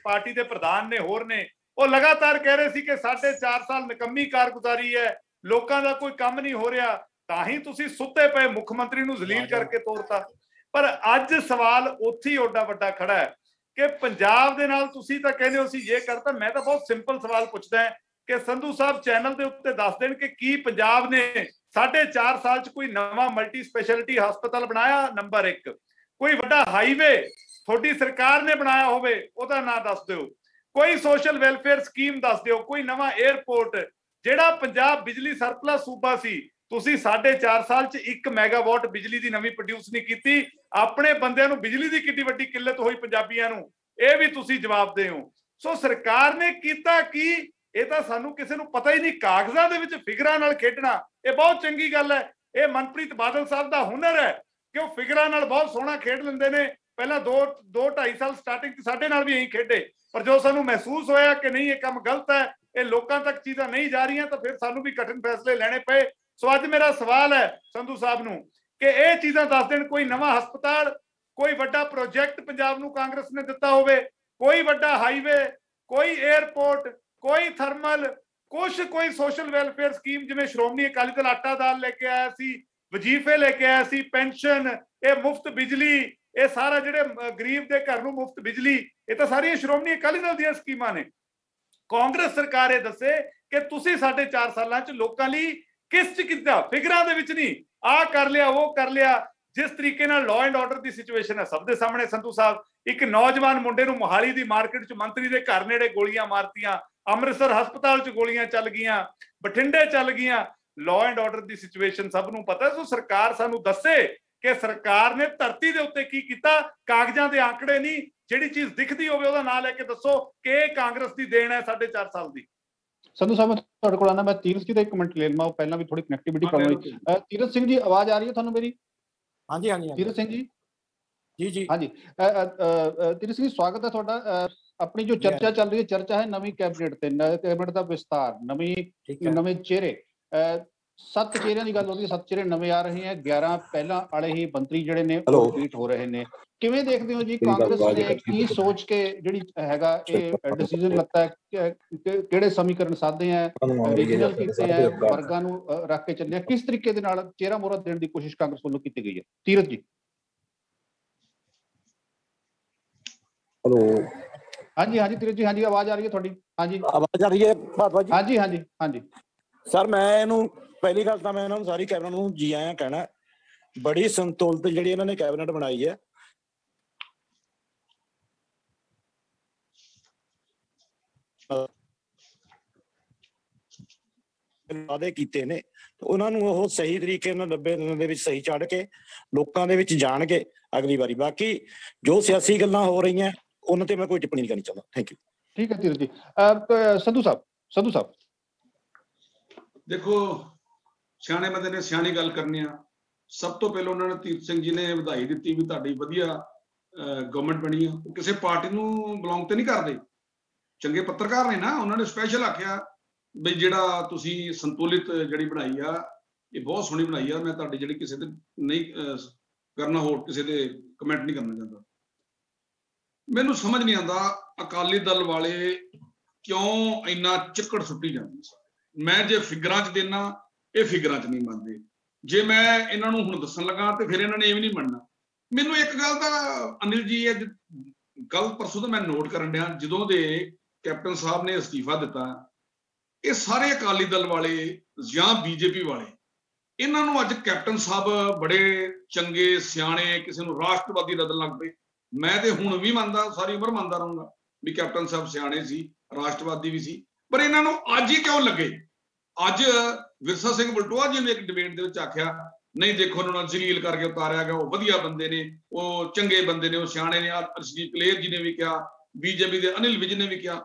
ਪਾਰਟੀ ਦੇ ਪ੍ਰਧਾਨ ਨੇ, ਹੋਰ ਨੇ, ਉਹ ਲਗਾਤਾਰ ਕਹਿ ਰਹੇ ਸੀ ਕਿ 4.5 ਸਾਲ ਨਿਕੰਮੀ ਕਾਰਗੁਜ਼ਾਰੀ ਹੈ, ਲੋਕਾਂ ਦਾ ਕੋਈ ਕੰਮ ਨਹੀਂ ਹੋ ਰਿਹਾ, ਤਾਂ ਹੀ ਤੁਸੀਂ ਸੁੱਤੇ ਪਏ ਮੁੱਖ ਮੰਤਰੀ ਨੂੰ ਜ਼ਲੀਲ ਕਰਕੇ ਤੋਰਤਾ। ਪਰ ਅੱਜ ਸਵਾਲ ਉੱਥੇ ਹੀ ਓਡਾ ਵੱਡਾ ਖੜਾ ਹੈ ਕਿ ਪੰਜਾਬ ਦੇ ਨਾਲ ਤੁਸੀਂ ਤਾਂ ਕਹਿੰਦੇ ਹੋ ਸੀ ਇਹ ਕਰਤਾ। ਮੈਂ ਤਾਂ ਬਹੁਤ ਸਿੰਪਲ ਸਵਾਲ ਪੁੱਛਦਾ ਕਿ ਸੰਧੂ ਸਾਹਿਬ ਚੈਨਲ ਦੇ ਉੱਤੇ ਦੱਸ ਦੇਣ ਕਿ ਕੀ ਪੰਜਾਬ ਨੇ 4.5 ਸਾਲ ਚ ਕੋਈ ਨਵਾਂ ਮਲਟੀ ਸਪੈਸ਼ਲਿਟੀ ਹਸਪਤਾਲ ਬਣਾਇਆ? ਨੰਬਰ 1। ਕੋਈ ਵੱਡਾ ਹਾਈਵੇ ਤੁਹਾਡੀ ਸਰਕਾਰ ਨੇ ਬਣਾਇਆ ਹੋਵੇ ਉਹਦਾ ਨਾਂ ਦੱਸ ਦਿਓ। ਕੋਈ ਸੋਸ਼ਲ ਵੈਲਫੇਅਰ ਸਕੀਮ ਦੱਸ ਦਿਓ। ਕੋਈ ਨਵਾਂ 에ਅਰਪੋਰਟ। ਜਿਹੜਾ ਪੰਜਾਬ ਬਿਜਲੀ ਸਰਪਲਸ ਸੂਬਾ ਸੀ, ਤੁਸੀਂ 4.5 ਸਾਲ ਚ 1 ਮੈਗਾਵਾਟ ਬਿਜਲੀ ਦੀ ਨਵੀਂ ਪ੍ਰੋਡਿਊਸ ਨਹੀਂ ਕੀਤੀ। ਆਪਣੇ ਬੰਦਿਆਂ ਨੂੰ ਬਿਜਲੀ ਦੀ ਕਿੰਨੀ ਵੱਡੀ ਕਿੱਲਤ ਹੋਈ ਪੰਜਾਬੀਆਂ ਨੂੰ, ਇਹ ਵੀ ਤੁਸੀਂ ਜਵਾਬ ਦੇ ਹੋ। ਸੋ ਸਰਕਾਰ ਨੇ ਕੀਤਾ ਕੀ, ਇਹ ਤਾਂ ਸਾਨੂੰ ਕਿਸੇ ਨੂੰ ਪਤਾ ਹੀ ਨਹੀਂ। ਕਾਗਜ਼ਾਂ ਦੇ ਵਿੱਚ ਫਿਗਰਾਂ ਨਾਲ ਖੇਡਣਾ ਇਹ ਬਹੁਤ ਚੰਗੀ ਗੱਲ ਹੈ। ਇਹ ਮਨਪ੍ਰੀਤ ਬਾਦਲ ਸਾਹਿਬ ਦਾ ਹੁਨਰ ਹੈ ਕਿ ਉਹ ਫਿਗਰਾਂ ਨਾਲ ਬਹੁਤ ਸੋਹਣਾ ਖੇਡ ਲੈਂਦੇ ਨੇ। ਪਹਿਲਾਂ 2-2.5 ਸਾਲ ਸਟਾਰਟਿੰਗ ਚ ਸਾਡੇ ਨਾਲ ਵੀ ਇਹੀ ਖੇਡੇ, ਪਰ ਜੋ ਸਾਨੂੰ ਮਹਿਸੂਸ ਹੋਇਆ ਕਿ ਨਹੀਂ ਇਹ ਕੰਮ ਗਲਤ ਹੈ, ਇਹ ਲੋਕਾਂ ਤੱਕ ਚੀਜ਼ਾਂ ਨਹੀਂ ਜਾ ਰਹੀਆਂ, ਤਾਂ ਫਿਰ ਸਾਨੂੰ ਵੀ ਕਠਿਨ ਫੈਸਲੇ ਲੈਣੇ ਪਏ। ਸੋ ਅੱਜ ਮੇਰਾ ਸਵਾਲ ਹੈ ਸੰਧੂ ਸਾਹਿਬ ਨੂੰ ਕਿ ਇਹ ਚੀਜ਼ਾਂ ਦੱਸ ਦੇਣ। ਕੋਈ ਨਵਾਂ ਹਸਪਤਾਲ, ਕੋਈ ਵੱਡਾ ਪ੍ਰੋਜੈਕਟ ਪੰਜਾਬ ਨੂੰ ਕਾਂਗਰਸ ਨੇ ਦਿੱਤਾ ਹੋਵੇ, ਕੋਈ ਵੱਡਾ ਹਾਈਵੇ, ਕੋਈ 에ਅਰਪੋਰਟ, ਕੋਈ ਥਰਮਲ, ਕੋਈ ਸੋਸ਼ਲ ਵੈਲਫੇਅਰ ਸਕੀਮ, ਜਿਵੇਂ ਸ਼੍ਰੋਮਣੀ ਅਕਾਲੀ ਦਲ ਆਟਾ ਦਾਲ ਲੈ ਕੇ ਆਇਆ ਸੀ, ਵਜੀਫੇ ਲੈ ਕੇ ਆਇਆ ਸੀ, ਪੈਨਸ਼ਨ, ਇਹ ਮੁਫਤ ਬਿਜਲੀ, ਇਹ ਸਾਰਾ ਜਿਹੜੇ ਗਰੀਬ ਦੇ ਘਰ ਨੂੰ ਮੁਫਤ ਬਿਜਲੀ, ਇਹ ਤਾਂ ਸਾਰੀਆਂ ਸ਼੍ਰੋਮਣੀ ਅਕਾਲੀ ਦਲ ਦੀਆਂ ਸਕੀਮਾਂ ਨੇ। ਕਾਂਗਰਸ ਸਰਕਾਰ ਇਹ ਦੱਸੇ ਕਿ ਤੁਸੀਂ 4.5 ਸਾਲਾਂ ਚ ਲੋਕਾਂ ਲਈ ਕਿਸ ਚ ਕੀਤਾ, ਫਿਗਰਾਂ ਦੇ ਵਿੱਚ ਨਹੀਂ। ਆਹ ਕਰ ਲਿਆ, ਉਹ ਕਰ ਲਿਆ। ਜਿਸ ਤਰੀਕੇ ਨਾਲ law and order the situation ਹੈ ਸਭ ਦੇ ਸਾਹਮਣੇ ਸੰਧੂ ਸਾਹਿਬ, ਇੱਕ ਨੌਜਵਾਨ ਮੁੰਡੇ ਨੂੰ ਮੋਹਾਲੀ ਦੀ ਮਾਰਕੀਟ ਚ ਮੰਤਰੀ ਦੇ ਘਰ ਨੇੜੇ ਗੋਲੀਆਂ ਮਾਰਤੀਆਂ, ਅੰਮ੍ਰਿਤਸਰ ਹਸਪਤਾਲ ਚ ਗੋਲੀਆਂ ਚੱਲ ਗਈਆਂ, ਬਠਿੰਡੇ ਚੱਲ ਗਈਆਂ। Law and order the situation ਸਭ ਨੂੰ ਪਤਾ। ਸੋ ਸਰਕਾਰ ਸਾਨੂੰ ਦੱਸੇ ਕਿ ਸਰਕਾਰ ਨੇ ਧਰਤੀ ਦੇ ਉੱਤੇ ਕੀ ਕੀਤਾ। ਕਾਗਜ਼ਾਂ ਦੇ ਆંકੜੇ ਨਹੀਂ, ਜਿਹੜੀ ਚੀਜ਼ ਦਿਖਦੀ ਹੋਵੇ ਉਹਦਾ ਨਾਂ ਲੈ ਕੇ ਦੱਸੋ ਕਿ ਇਹ ਕਾਂਗਰਸ ਦੀ ਦੇਣ ਹੈ 4.5 ਸਾਲ ਦੀ। ਸੰਧੂ ਸਾਹਿਬ ਤੁਹਾਡੇ ਕੋਲ ਆਉਂਦਾ, ਮੈਂ ਤੀਰਥ ਜੀ ਦਾ ਇੱਕ ਕਮੈਂਟ ਲੈ ਲਵਾਂ, ਪਹਿਲਾਂ ਵੀ ਥੋੜੀ ਕਨੈਕਟੀਵਿਟੀ ਪ੍ਰੋਬਲਮ ਹੋਈ। ਤੀਰਥ ਸਿੰਘ ਜੀ, ਆਵਾਜ਼ ਆ ਰਹੀ ਹੈ ਤੁਹਾਨੂੰ ਮੇਰੀ? ਹਾਂਜੀ ਹਾਂਜੀ ਤੀਰਥ ਸਿੰਘ ਜੀ, ਜੀ ਜੀ ਹਾਂਜੀ। ਤੀਰਥ ਸਿੰਘ ਜੀ, ਸਵਾਗਤ ਹੈ ਤੁਹਾਡਾ। ਆਪਣੀ ਜੋ ਚਰਚਾ ਚੱਲ ਰਹੀ ਹੈ, ਚਰਚਾ ਹੈ ਨਵੀਂ ਕੈਬਨਿਟ ਤੇ, ਕੈਬਨਿਟ ਦਾ ਵਿਸਤਾਰ, ਨਵੇਂ ਚਿਹਰੇ। 7 ਚਿਹਰਿਆਂ ਦੀ ਗੱਲ ਹੋ ਰਹੀ ਹੈ, 7 ਚਿਹਰੇ ਨਵੇਂ ਆ ਰਹੇ ਹੈ, 11 ਪਹਿਲਾਂ ਵਾਲੇ ਹੀ ਮੰਤਰੀ ਜਿਹੜੇ ਨੇ ਉਹ ਰਿਪੀਟ ਹੋ ਰਹੇ ਨੇ। ਕਿਵੇਂ ਦੇਖਦੇ ਹੋ ਜੀ ਕਾਂਗਰਸ ਨੇ ਕੀ ਸੋਚ ਕੇ ਜਿਹੜੀ ਹੈਗਾ ਇਹ ਡਿਸੀਜਨ ਲੱਤਾ ਹੈ, ਕਿਹੜੇ ਸਮੀਕਰਨ ਸਾਧੇ ਹੈ, ਰੀਜਨਲ ਕੀਤੇ ਹੈ, ਵਰਗਾਂ ਨੂੰ ਰੱਖ ਕੇ ਚੱਲਿਆ, ਕਿਸ ਤਰੀਕੇ ਦੇ ਨਾਲ ਚਿਹਰਾ ਮੋਹਰਾ ਦੇਣ ਦੀ ਕੋਸ਼ਿਸ਼ ਕਾਂਗਰਸ ਵੱਲੋਂ ਕੀਤੀ ਗਈ ਹੈ? ਤੀਰਥ ਜੀ। हेलो, हाँ जी, हाँ जी तीरथ जी, हाँ जी आवाज आ रही है थोड़ी? हाँ जी आवाज आ रही है भारद्वाज जी? हाँ जी, हाँ जी, हाँ जी सर, मैं इन्हू पहली गल तो मैं इन्होंने सारी कैबिनेट नूं जी आया कहना, बड़ी संतुलित जिहड़ी इन्होंने कैबिनेट बनाई है। वादे कीते ने उन्होंने वो सही तरीके 90 दिनों दे विच सही चढ़ के लोकां दे विच जाण के अगली बारी। बाकी जो सियासी गल्लां हो रही हैं उन्हां ते मैं कोई टिप्पणी नहीं करनी चाहता। Thank you. ठीक है तीरथ जी। संधू साहब देखो, सियाणे बंदे ने सियाणी गल करनी आ। सब तो पहले उन्होंने तीरथ सिंह जी ने बधाई दी भी तुहाडी वधिया गवर्नमेंट बनी है। वो किसी पार्टी नूं बिलोंग तो नहीं करते, चंगे पत्रकार ने ना। उन्होंने स्पैशल आख्या भी जिहड़ा तुसीं संतुलित जिहड़ी बनाई आ ये बहुत सोहनी बनाई आ। मैं तुहाडी जिहड़ी किसी ते नहीं करना, होर किसी ते कमेंट नहीं करना चाहता। मैनूं समझ नहीं आंदा अकाली दल वाले क्यों इन्ना चिक्कड़ सुट्टी जांदे। मैं जे फिगरां च देना, ये फिगरां च नहीं मनदे। जे मैं इन्हां नूं हुण दस्सण लगा ते फिर इन्हां ने ये भी नहीं मनना। मैनूं एक गल दा अनिल जी अज गल परसों तो मैं नोट करन दिया, जदों दे कैप्टन साहब ने अस्तीफा दिता, ये सारे अकाली दल वाले या बीजेपी वाले इन्हां नूं अज कैप्टन साहब बड़े चंगे सियाणे, किसी नूं राष्ट्रवादी रदन लग पे। मैं तो हुण भी मनदा, सारी उम्र मनदा रहूंगा भी कैप्टन साहब सियाणे सी, राष्ट्रवादी भी सी, पर इन्हां नूं अज ही क्यों लगे? अज विरसा सिंह बलटोआ जी ने एक डिबेट दे विच आख्या नहीं देखो उन्होंने जलील करके उतारिया गया, वो वधिया बंदे ने, वो चंगे बंदे ने, वो सियाणे ने। अर्शदीप कलेर जी ने भी कहा, बीजेपी के अनिल विज ने भी कहा।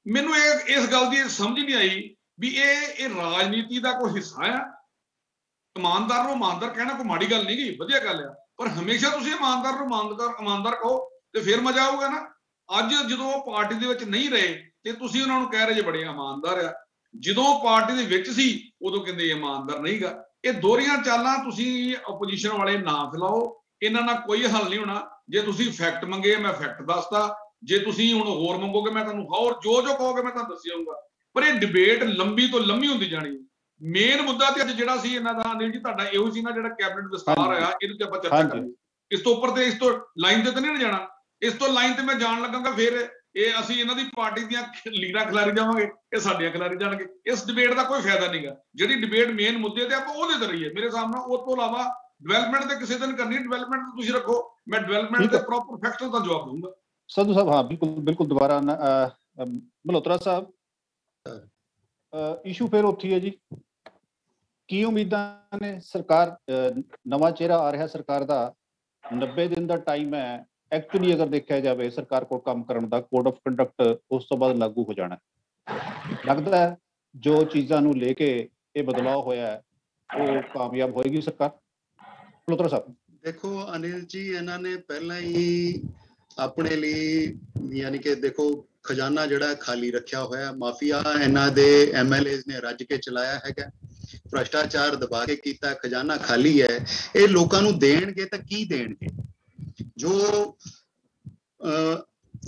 मैनूं इस गल की समझ नहीं आई भी ये राजनीति का कोई हिस्सा है। ईमानदार नूं ईमानदार कहना कोई माड़ी गल नहीं गई, वधिया गल है, पर हमेशा तुसीं ईमानदार नूं ईमानदार कहो तो फिर मजा आऊगा ना। अज जदों पार्टी दे विच नहीं रहे ते तुसीं उन्हां नूं कह रहे जे बड़े ईमानदार आ, जदों पार्टी दे विच सी उदों कहंदे ईमानदार नहीं गा। ये दोहरीआं चालां तुसीं ओपोजिशन वाले ना फैलाओ, इन्हां नाल कोई हल नहीं होना। जे तुसीं फैक्ट मंगे मैं फैक्ट दसदा, जे तुसीं हुण होर मंगोगे मैं तुहानूं होर जो कहोगे मैं तुहानूं दस्सी जाऊंगा। पर ये डिबेट लंबी तो लंबी हुंदी जानी है। मेन मुद्दा ते अज जिहड़ा सी इन्हां दा अनिल जी तुहाडा इहो सी ना, जिहड़ा कैबिनेट विस्तार होया इहदे ते आपां चर्चा करांगे। इस तो उपर ते इस तो लाइन ते नहीं जाना। इस तो लाइन ते मैं जाण लगांगा फिर ये असीं इन्हां दी पार्टी दीयां लीडरां खिलारी जावांगे, ये साडीआं खिलारी जाणगे। इस डिबेट दा कोई फायदा नहीं गा। जिहड़ी डिबेट मेन मुद्दे ते आपां ओहदे ते रहीए मेरे सामने। उस तो इलावा डेवलपमेंट ते किसी दिन करनी, डेवलपमेंट तुसीं रखो, मैं डेवलपमेंट ते प्रॉपर फैक्ट्स दा जवाब दूंगा। संधू साहब, हाँ बिल्कुल दोबारा मल्होत्रा साहब, इशू फिर उत्थे है जी, की उम्मीदां ने? सरकार नवा चेहरा आ रहा सरकार दा, 90 दिन का टाइम है। एक्चुअली अगर देखा जाए सरकार को काम करने का कोड ऑफ कंडक्ट उस तो बाद लागू हो जाना लगता है। जो चीज़ों को लेके ये बदलाव होया है वो कामयाब होएगी सरकार? मल्होत्रा साहब देखो अनिल जी, इन्होंने पहला ही अपने लिए यानी कि देखो खजाना जड़ा खाली रखा होया, माफिया इन्हां दे MLAs ने रज के चलाया है, भ्रष्टाचार दबा के कीता, खजाना खाली है। ये लोकां नूं देणगे तां की देणगे? जो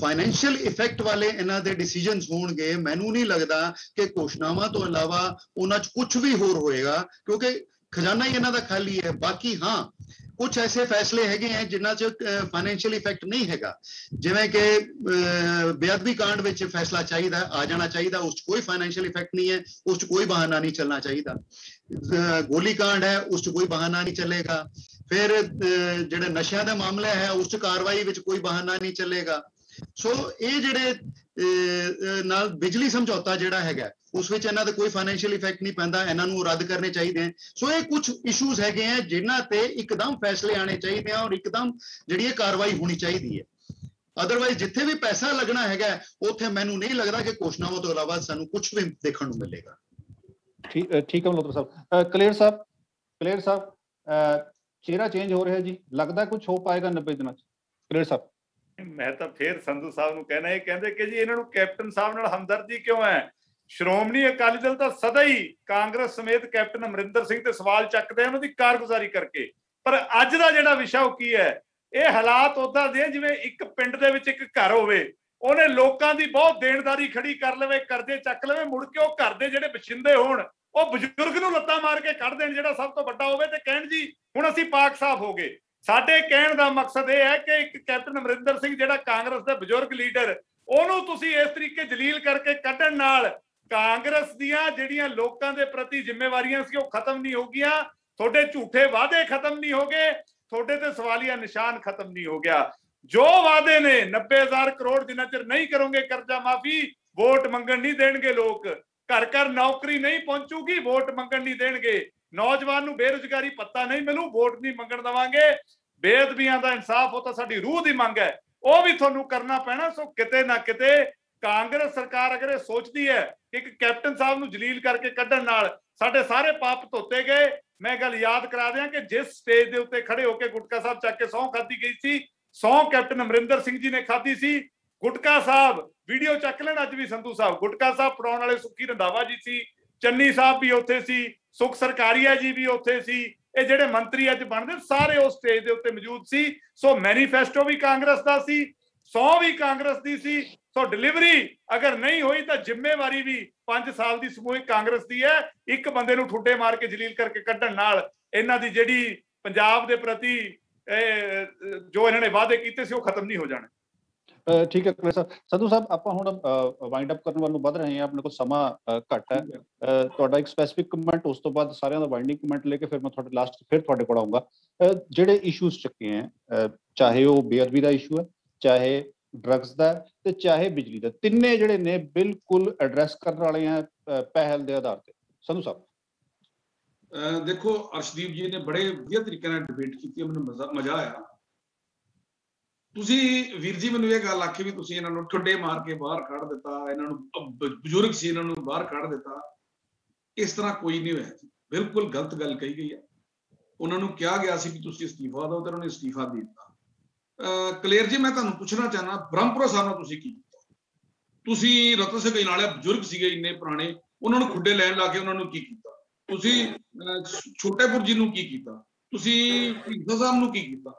फाइनेंशियल इफेक्ट वाले इन्हां दे डिसीजनस होणगे, मैनूं नहीं लगदा कि घोषणावां तो इलावा उन्हां च कुछ भी होर होएगा, क्योंकि खजाना ही इन्हां दा खाली है। बाकी हाँ कुछ ऐसे फैसले हैगे हैं जिन्हां च फाइनेंशियल इफेक्ट नहीं हैगा, जिवें कि बेअदबी कांड विच फैसला चाहिदा आ जाना चाहिदा, उस कोई फाइनेंशियल इफेक्ट नहीं है, उस कोई बहाना नहीं चलना चाहिदा। गोली कांड है उस कोई बहाना नहीं चलेगा। फिर जिहड़े नशियां दा मामला है उस कार्रवाई विच कोई बहाना नहीं चलेगा। सो ये जिहड़े नाल बिजली समझौता जिहड़ा हैगा उस विच इन्हां दा कोई फाइनेंशियल इफेक्ट नहीं पैंदा, इन्हां नूं रद्द करने चाहिए हैं। सो ये कुछ इशूज हैगे हैं जिन्हां ते एकदम फैसले आने चाहिए हैं और एकदम जिहड़ी कार्रवाई होनी चाहिए है। अदरवाइज जिथे भी पैसा लगना हैगा उत्थे मैनूं नहीं लगदा कि घोषणावां तो इलावा सानूं कुछ भी देखण नूं मिलेगा। ठीक है मल्होत्रा साहब। कलेर साहब चेहरा चेंज हो रहा है जी, लगता कुछ हो पाएगा 90 दिनों? कलेर साहब मैं तो फिर संधू साहब नूं कहना, ये कहंदे कि जी इन्हां नूं कैप्टन साहब नाल हमदर्दी क्यों है? ਸ਼੍ਰੋਮਣੀ ਅਕਾਲੀ ਦਲ ਤਾਂ ਸਦਾ ਹੀ ਕਾਂਗਰਸ ਸਮੇਤ ਕੈਪਟਨ ਅਮਰਿੰਦਰ ਸਿੰਘ ਤੇ ਸਵਾਲ ਚੱਕਦੇ ਆ ਉਹਨਾਂ ਦੀ ਕਾਰਗੁਜ਼ਾਰੀ ਕਰਕੇ। ਪਰ ਅੱਜ ਦਾ ਜਿਹੜਾ ਵਿਸ਼ਾ ਉਹ ਕੀ ਹੈ, ਇਹ ਹਾਲਾਤ ਉਦਾਂ ਦੇ ਜਿਵੇਂ ਇੱਕ ਪਿੰਡ ਦੇ ਵਿੱਚ ਇੱਕ ਘਰ ਹੋਵੇ, ਉਹਨੇ ਲੋਕਾਂ ਦੀ ਬਹੁਤ ਦੇਣਦਾਰੀ ਖੜੀ ਕਰ ਲਵੇ, ਕਰਜ਼ੇ ਚੱਕ ਲਵੇ, ਮੁੜ ਕੇ ਉਹ ਘਰ ਦੇ ਜਿਹੜੇ ਬਸ਼ਿੰਦੇ ਹੋਣ ਉਹ ਬਜ਼ੁਰਗ ਨੂੰ ਲੱਤਾਂ ਮਾਰ ਕੇ ਕੱਢ ਦੇਣ ਜਿਹੜਾ ਸਭ ਤੋਂ ਵੱਡਾ ਹੋਵੇ, ਤੇ ਕਹਿਣ ਜੀ ਹੁਣ ਅਸੀਂ ਪਾਕ ਸਾਫ਼ ਹੋ ਗਏ। ਸਾਡੇ ਕਹਿਣ ਦਾ ਮਕਸਦ ਇਹ ਹੈ ਕਿ ਇੱਕ ਕੈਪਟਨ ਅਮਰਿੰਦਰ ਸਿੰਘ ਜਿਹੜਾ ਕਾਂਗਰਸ ਦਾ ਬਜ਼ੁਰਗ ਲੀਡਰ, ਉਹਨੂੰ ਤੁਸੀਂ ਇਸ ਤਰੀਕੇ ਜਲੀਲ ਕਰਕੇ ਕੱਢਣ ਨਾਲ ਕਾਂਗਰਸ ਦੀਆਂ ਜਿਹੜੀਆਂ ਲੋਕਾਂ ਦੇ ਪ੍ਰਤੀ ਜ਼ਿੰਮੇਵਾਰੀਆਂ ਸੀ ਉਹ ਖਤਮ ਨਹੀਂ ਹੋ ਗਈਆਂ, ਤੁਹਾਡੇ ਝੂਠੇ ਵਾਅਦੇ ਖਤਮ ਨਹੀਂ ਹੋ ਗਏ, ਤੁਹਾਡੇ ਤੇ ਸਵਾਲੀਆ ਨਿਸ਼ਾਨ ਖਤਮ ਨਹੀਂ ਹੋ ਗਿਆ। ਜੋ ਵਾਅਦੇ ਨੇ 90,000 ਕਰੋੜ ਜਿੰਨਾ ਚਿਰ ਨਹੀਂ ਕਰੋਗੇ ਕਰਜ਼ਾ ਮਾਫੀ, ਵੋਟ ਮੰਗਣ ਨਹੀਂ ਦੇਣਗੇ ਲੋਕ, ਘਰ ਘਰ ਨੌਕਰੀ ਨਹੀਂ ਪਹੁੰਚੂਗੀ, ਵੋਟ ਮੰਗਣ ਨਹੀਂ ਦੇਣਗੇ, ਨੌਜਵਾਨ ਨੂੰ ਬੇਰੁਜ਼ਗਾਰੀ ਭੱਤਾ ਨਹੀਂ ਮਿਲੂ, ਵੋਟ ਨਹੀਂ ਮੰਗਣ ਦੇਵਾਂਗੇ, ਬੇਅਦਬੀਆਂ ਦਾ ਇਨਸਾਫ ਉਹ ਤਾਂ ਸਾਡੀ ਰੂਹ ਦੀ ਮੰਗ ਹੈ, ਉਹ ਵੀ ਤੁਹਾਨੂੰ ਕਰਨਾ ਪੈਣਾ। ਸੋ ਕਿਤੇ ਨਾ ਕਿਤੇ ਕਾਂਗਰਸ ਸਰਕਾਰ ਅਗਰ ਇਹ ਸੋਚਦੀ ਹੈ ਕਿ ਇੱਕ ਕੈਪਟਨ ਸਾਹਿਬ ਨੂੰ ਜਲੀਲ ਕਰਕੇ ਕੱਢਣ ਨਾਲ ਸਾਡੇ ਸਾਰੇ ਪਾਪ ਧੋਤੇ ਗਏ, ਮੈਂ ਗੱਲ ਯਾਦ ਕਰਾ ਦਿਆਂ ਕਿ ਜਿਸ ਸਟੇਜ ਦੇ ਉੱਤੇ ਖੜੇ ਹੋ ਕੇ ਗੁਟਕਾ ਸਾਹਿਬ ਚੱਕ ਕੇ ਸਹੁੰ ਖਾਧੀ ਗਈ ਸੀ, ਸਹੁੰ ਕੈਪਟਨ ਅਮਰਿੰਦਰ ਸਿੰਘ ਜੀ ਨੇ ਖਾਧੀ ਸੀ। ਗੁਟਕਾ ਸਾਹਿਬ ਵੀਡੀਓ ਚੱਕ ਲੈਣ ਅੱਜ ਵੀ ਸੰਧੂ ਸਾਹਿਬ, ਗੁਟਕਾ ਸਾਹਿਬ ਫੜਾਉਣ ਵਾਲੇ ਸੁੱਖੀ ਰੰਧਾਵਾ ਜੀ ਸੀ, ਚੰਨੀ ਸਾਹਿਬ ਵੀ ਉੱਥੇ ਸੀ, ਸੁਖ ਸਰਕਾਰੀਆ ਜੀ ਵੀ ਉੱਥੇ ਸੀ, ਇਹ ਜਿਹੜੇ ਮੰਤਰੀ ਅੱਜ ਬਣਦੇ ਸਾਰੇ ਉਸ ਸਟੇਜ ਦੇ ਉੱਤੇ ਮੌਜੂਦ ਸੀ। ਸੋ ਮੈਨੀਫੈਸਟੋ ਵੀ ਕਾਂਗਰਸ ਦਾ ਸੀ, ਸਹੁੰ ਵੀ ਕਾਂਗਰਸ ਦੀ ਸੀ। ਸੋ ਡਿਲੀਵਰੀ ਅਗਰ ਨਹੀਂ ਹੋਈ ਤਾਂ ਜ਼ਿੰਮੇਵਾਰੀ ਵੀ 5 ਸਾਲ ਦੀ ਸਮੂਹਿਕ ਕਾਂਗਰਸ ਦੀ ਹੈ। ਇੱਕ ਬੰਦੇ ਨੂੰ ਠੁੱਡੇ ਮਾਰ ਕੇ ਜਲੀਲ ਕਰਕੇ ਕੱਢਣ ਨਾਲ ਇਹਨਾਂ ਦੀ ਜਿਹੜੀ ਪੰਜਾਬ ਦੇ ਪ੍ਰਤੀ ਜੋ ਇਹਨਾਂ ਨੇ ਵਾਅਦੇ ਕੀਤੇ ਸੀ ਉਹ ਖਤਮ ਨਹੀਂ ਹੋ ਜਾਣੇ। ਠੀਕ ਹੈ ਕਲੇਰ ਸਾਹਿਬ। ਸੰਧੂ ਸਾਹਿਬ, ਆਪਾਂ ਹੁਣ ਵਾਈਂਡ ਅਪ ਕਰਨ ਵੱਲ ਨੂੰ ਵੱਧ ਰਹੇ ਹਾਂ, ਆਪਣੇ ਕੋਲ ਸਮਾਂ ਘੱਟ ਹੈ। ਤੁਹਾਡਾ ਇੱਕ ਸਪੈਸੀਫਿਕ ਕਮੈਂਟ, ਉਸ ਤੋਂ ਬਾਅਦ ਸਾਰਿਆਂ ਦਾ ਵਾਈਂਡਿੰਗ ਕਮੈਂਟ ਲੈ ਕੇ ਫਿਰ ਮੈਂ ਤੁਹਾਡੇ ਲਾਸਟ ਫਿਰ ਤੁਹਾਡੇ ਕੋਲ ਆਊਂਗਾ। ਜਿਹੜੇ ਇਸ਼ੂਜ਼ ਚੱਕੇ ਹੈ, ਚਾਹੇ ਉਹ ਬੇਅਦਬੀ ਦਾ ਇਸ਼ੂ ਹੈ, ਚਾਹੇ ਡਰੱਗਸ ਦਾ, ਤੇ ਚਾਹੇ ਬਿਜਲੀ ਦਾ, ਤਿੰਨੇ ਜਿਹੜੇ ਨੇ ਬਿਲਕੁਲ ਐਡਰੈਸ ਕਰਨ ਵਾਲੇ ਆ ਪਹਿਲ ਦੇ ਆਧਾਰ ਤੇ। ਸੰਧੂ ਸਾਹਿਬ ਦੇਖੋ, ਅਰਸ਼ਦੀਪ ਜੀ ਨੇ ਬੜੇ ਵਧੀਆ ਤਰੀਕੇ ਨਾਲ ਡਿਬੇਟ ਕੀਤੀ, ਮੈਨੂੰ ਮਜ਼ਾ ਆਇਆ। ਤੁਸੀਂ ਵੀਰ ਜੀ ਮੈਨੂੰ ਇਹ ਗੱਲ ਆਖੀ ਵੀ ਤੁਸੀਂ ਇਹਨਾਂ ਨੂੰ ਠੁੱਡੇ ਮਾਰ ਕੇ ਬਾਹਰ ਕੱਢ ਦਿੱਤਾ, ਇਹਨਾਂ ਨੂੰ ਬਜ਼ੁਰਗ ਸੀ ਇਹਨਾਂ ਨੂੰ ਬਾਹਰ ਕੱਢ ਦਿੱਤਾ, ਇਸ ਤਰ੍ਹਾਂ ਕੋਈ ਨਹੀਂ ਹੋਇਆ ਜੀ। ਬਿਲਕੁਲ ਗਲਤ ਗੱਲ ਕਹੀ ਗਈ ਹੈ। ਉਹਨਾਂ ਨੂੰ ਕਿਹਾ ਗਿਆ ਸੀ ਵੀ ਤੁਸੀਂ ਅਸਤੀਫਾ ਦਿਓ ਤੇ ਉਹਨਾਂ ਨੇ ਅਸਤੀਫਾ ਦੇ ਦਿੱਤਾ। ਕਲੇਰ ਜੀ, ਮੈਂ ਤੁਹਾਨੂੰ ਪੁੱਛਣਾ ਚਾਹਨਾ, ਬ੍ਰਹਮਪੁਰਾ ਸਾਹਿਬ ਨਾਲ ਤੁਸੀਂ ਕੀ ਕੀਤਾ? ਤੁਸੀਂ ਰਤਨ ਸਿੰਘ ਅਜਨਾਲਾ ਬਜ਼ੁਰਗ ਸੀਗੇ ਇੰਨੇ ਪੁਰਾਣੇ, ਉਹਨਾਂ ਨੂੰ ਖੁੱਡੇ ਲੈਣ ਲਾ ਕੇ ਉਹਨਾਂ ਨੂੰ ਕੀ ਕੀਤਾ? ਤੁਸੀਂ ਛੋਟੇਪੁਰ ਜੀ ਨੂੰ ਕੀ ਕੀਤਾ? ਤੁਸੀਂ ਢੀਂਡਸਾ ਸਾਹਿਬ ਨੂੰ ਕੀ ਕੀਤਾ?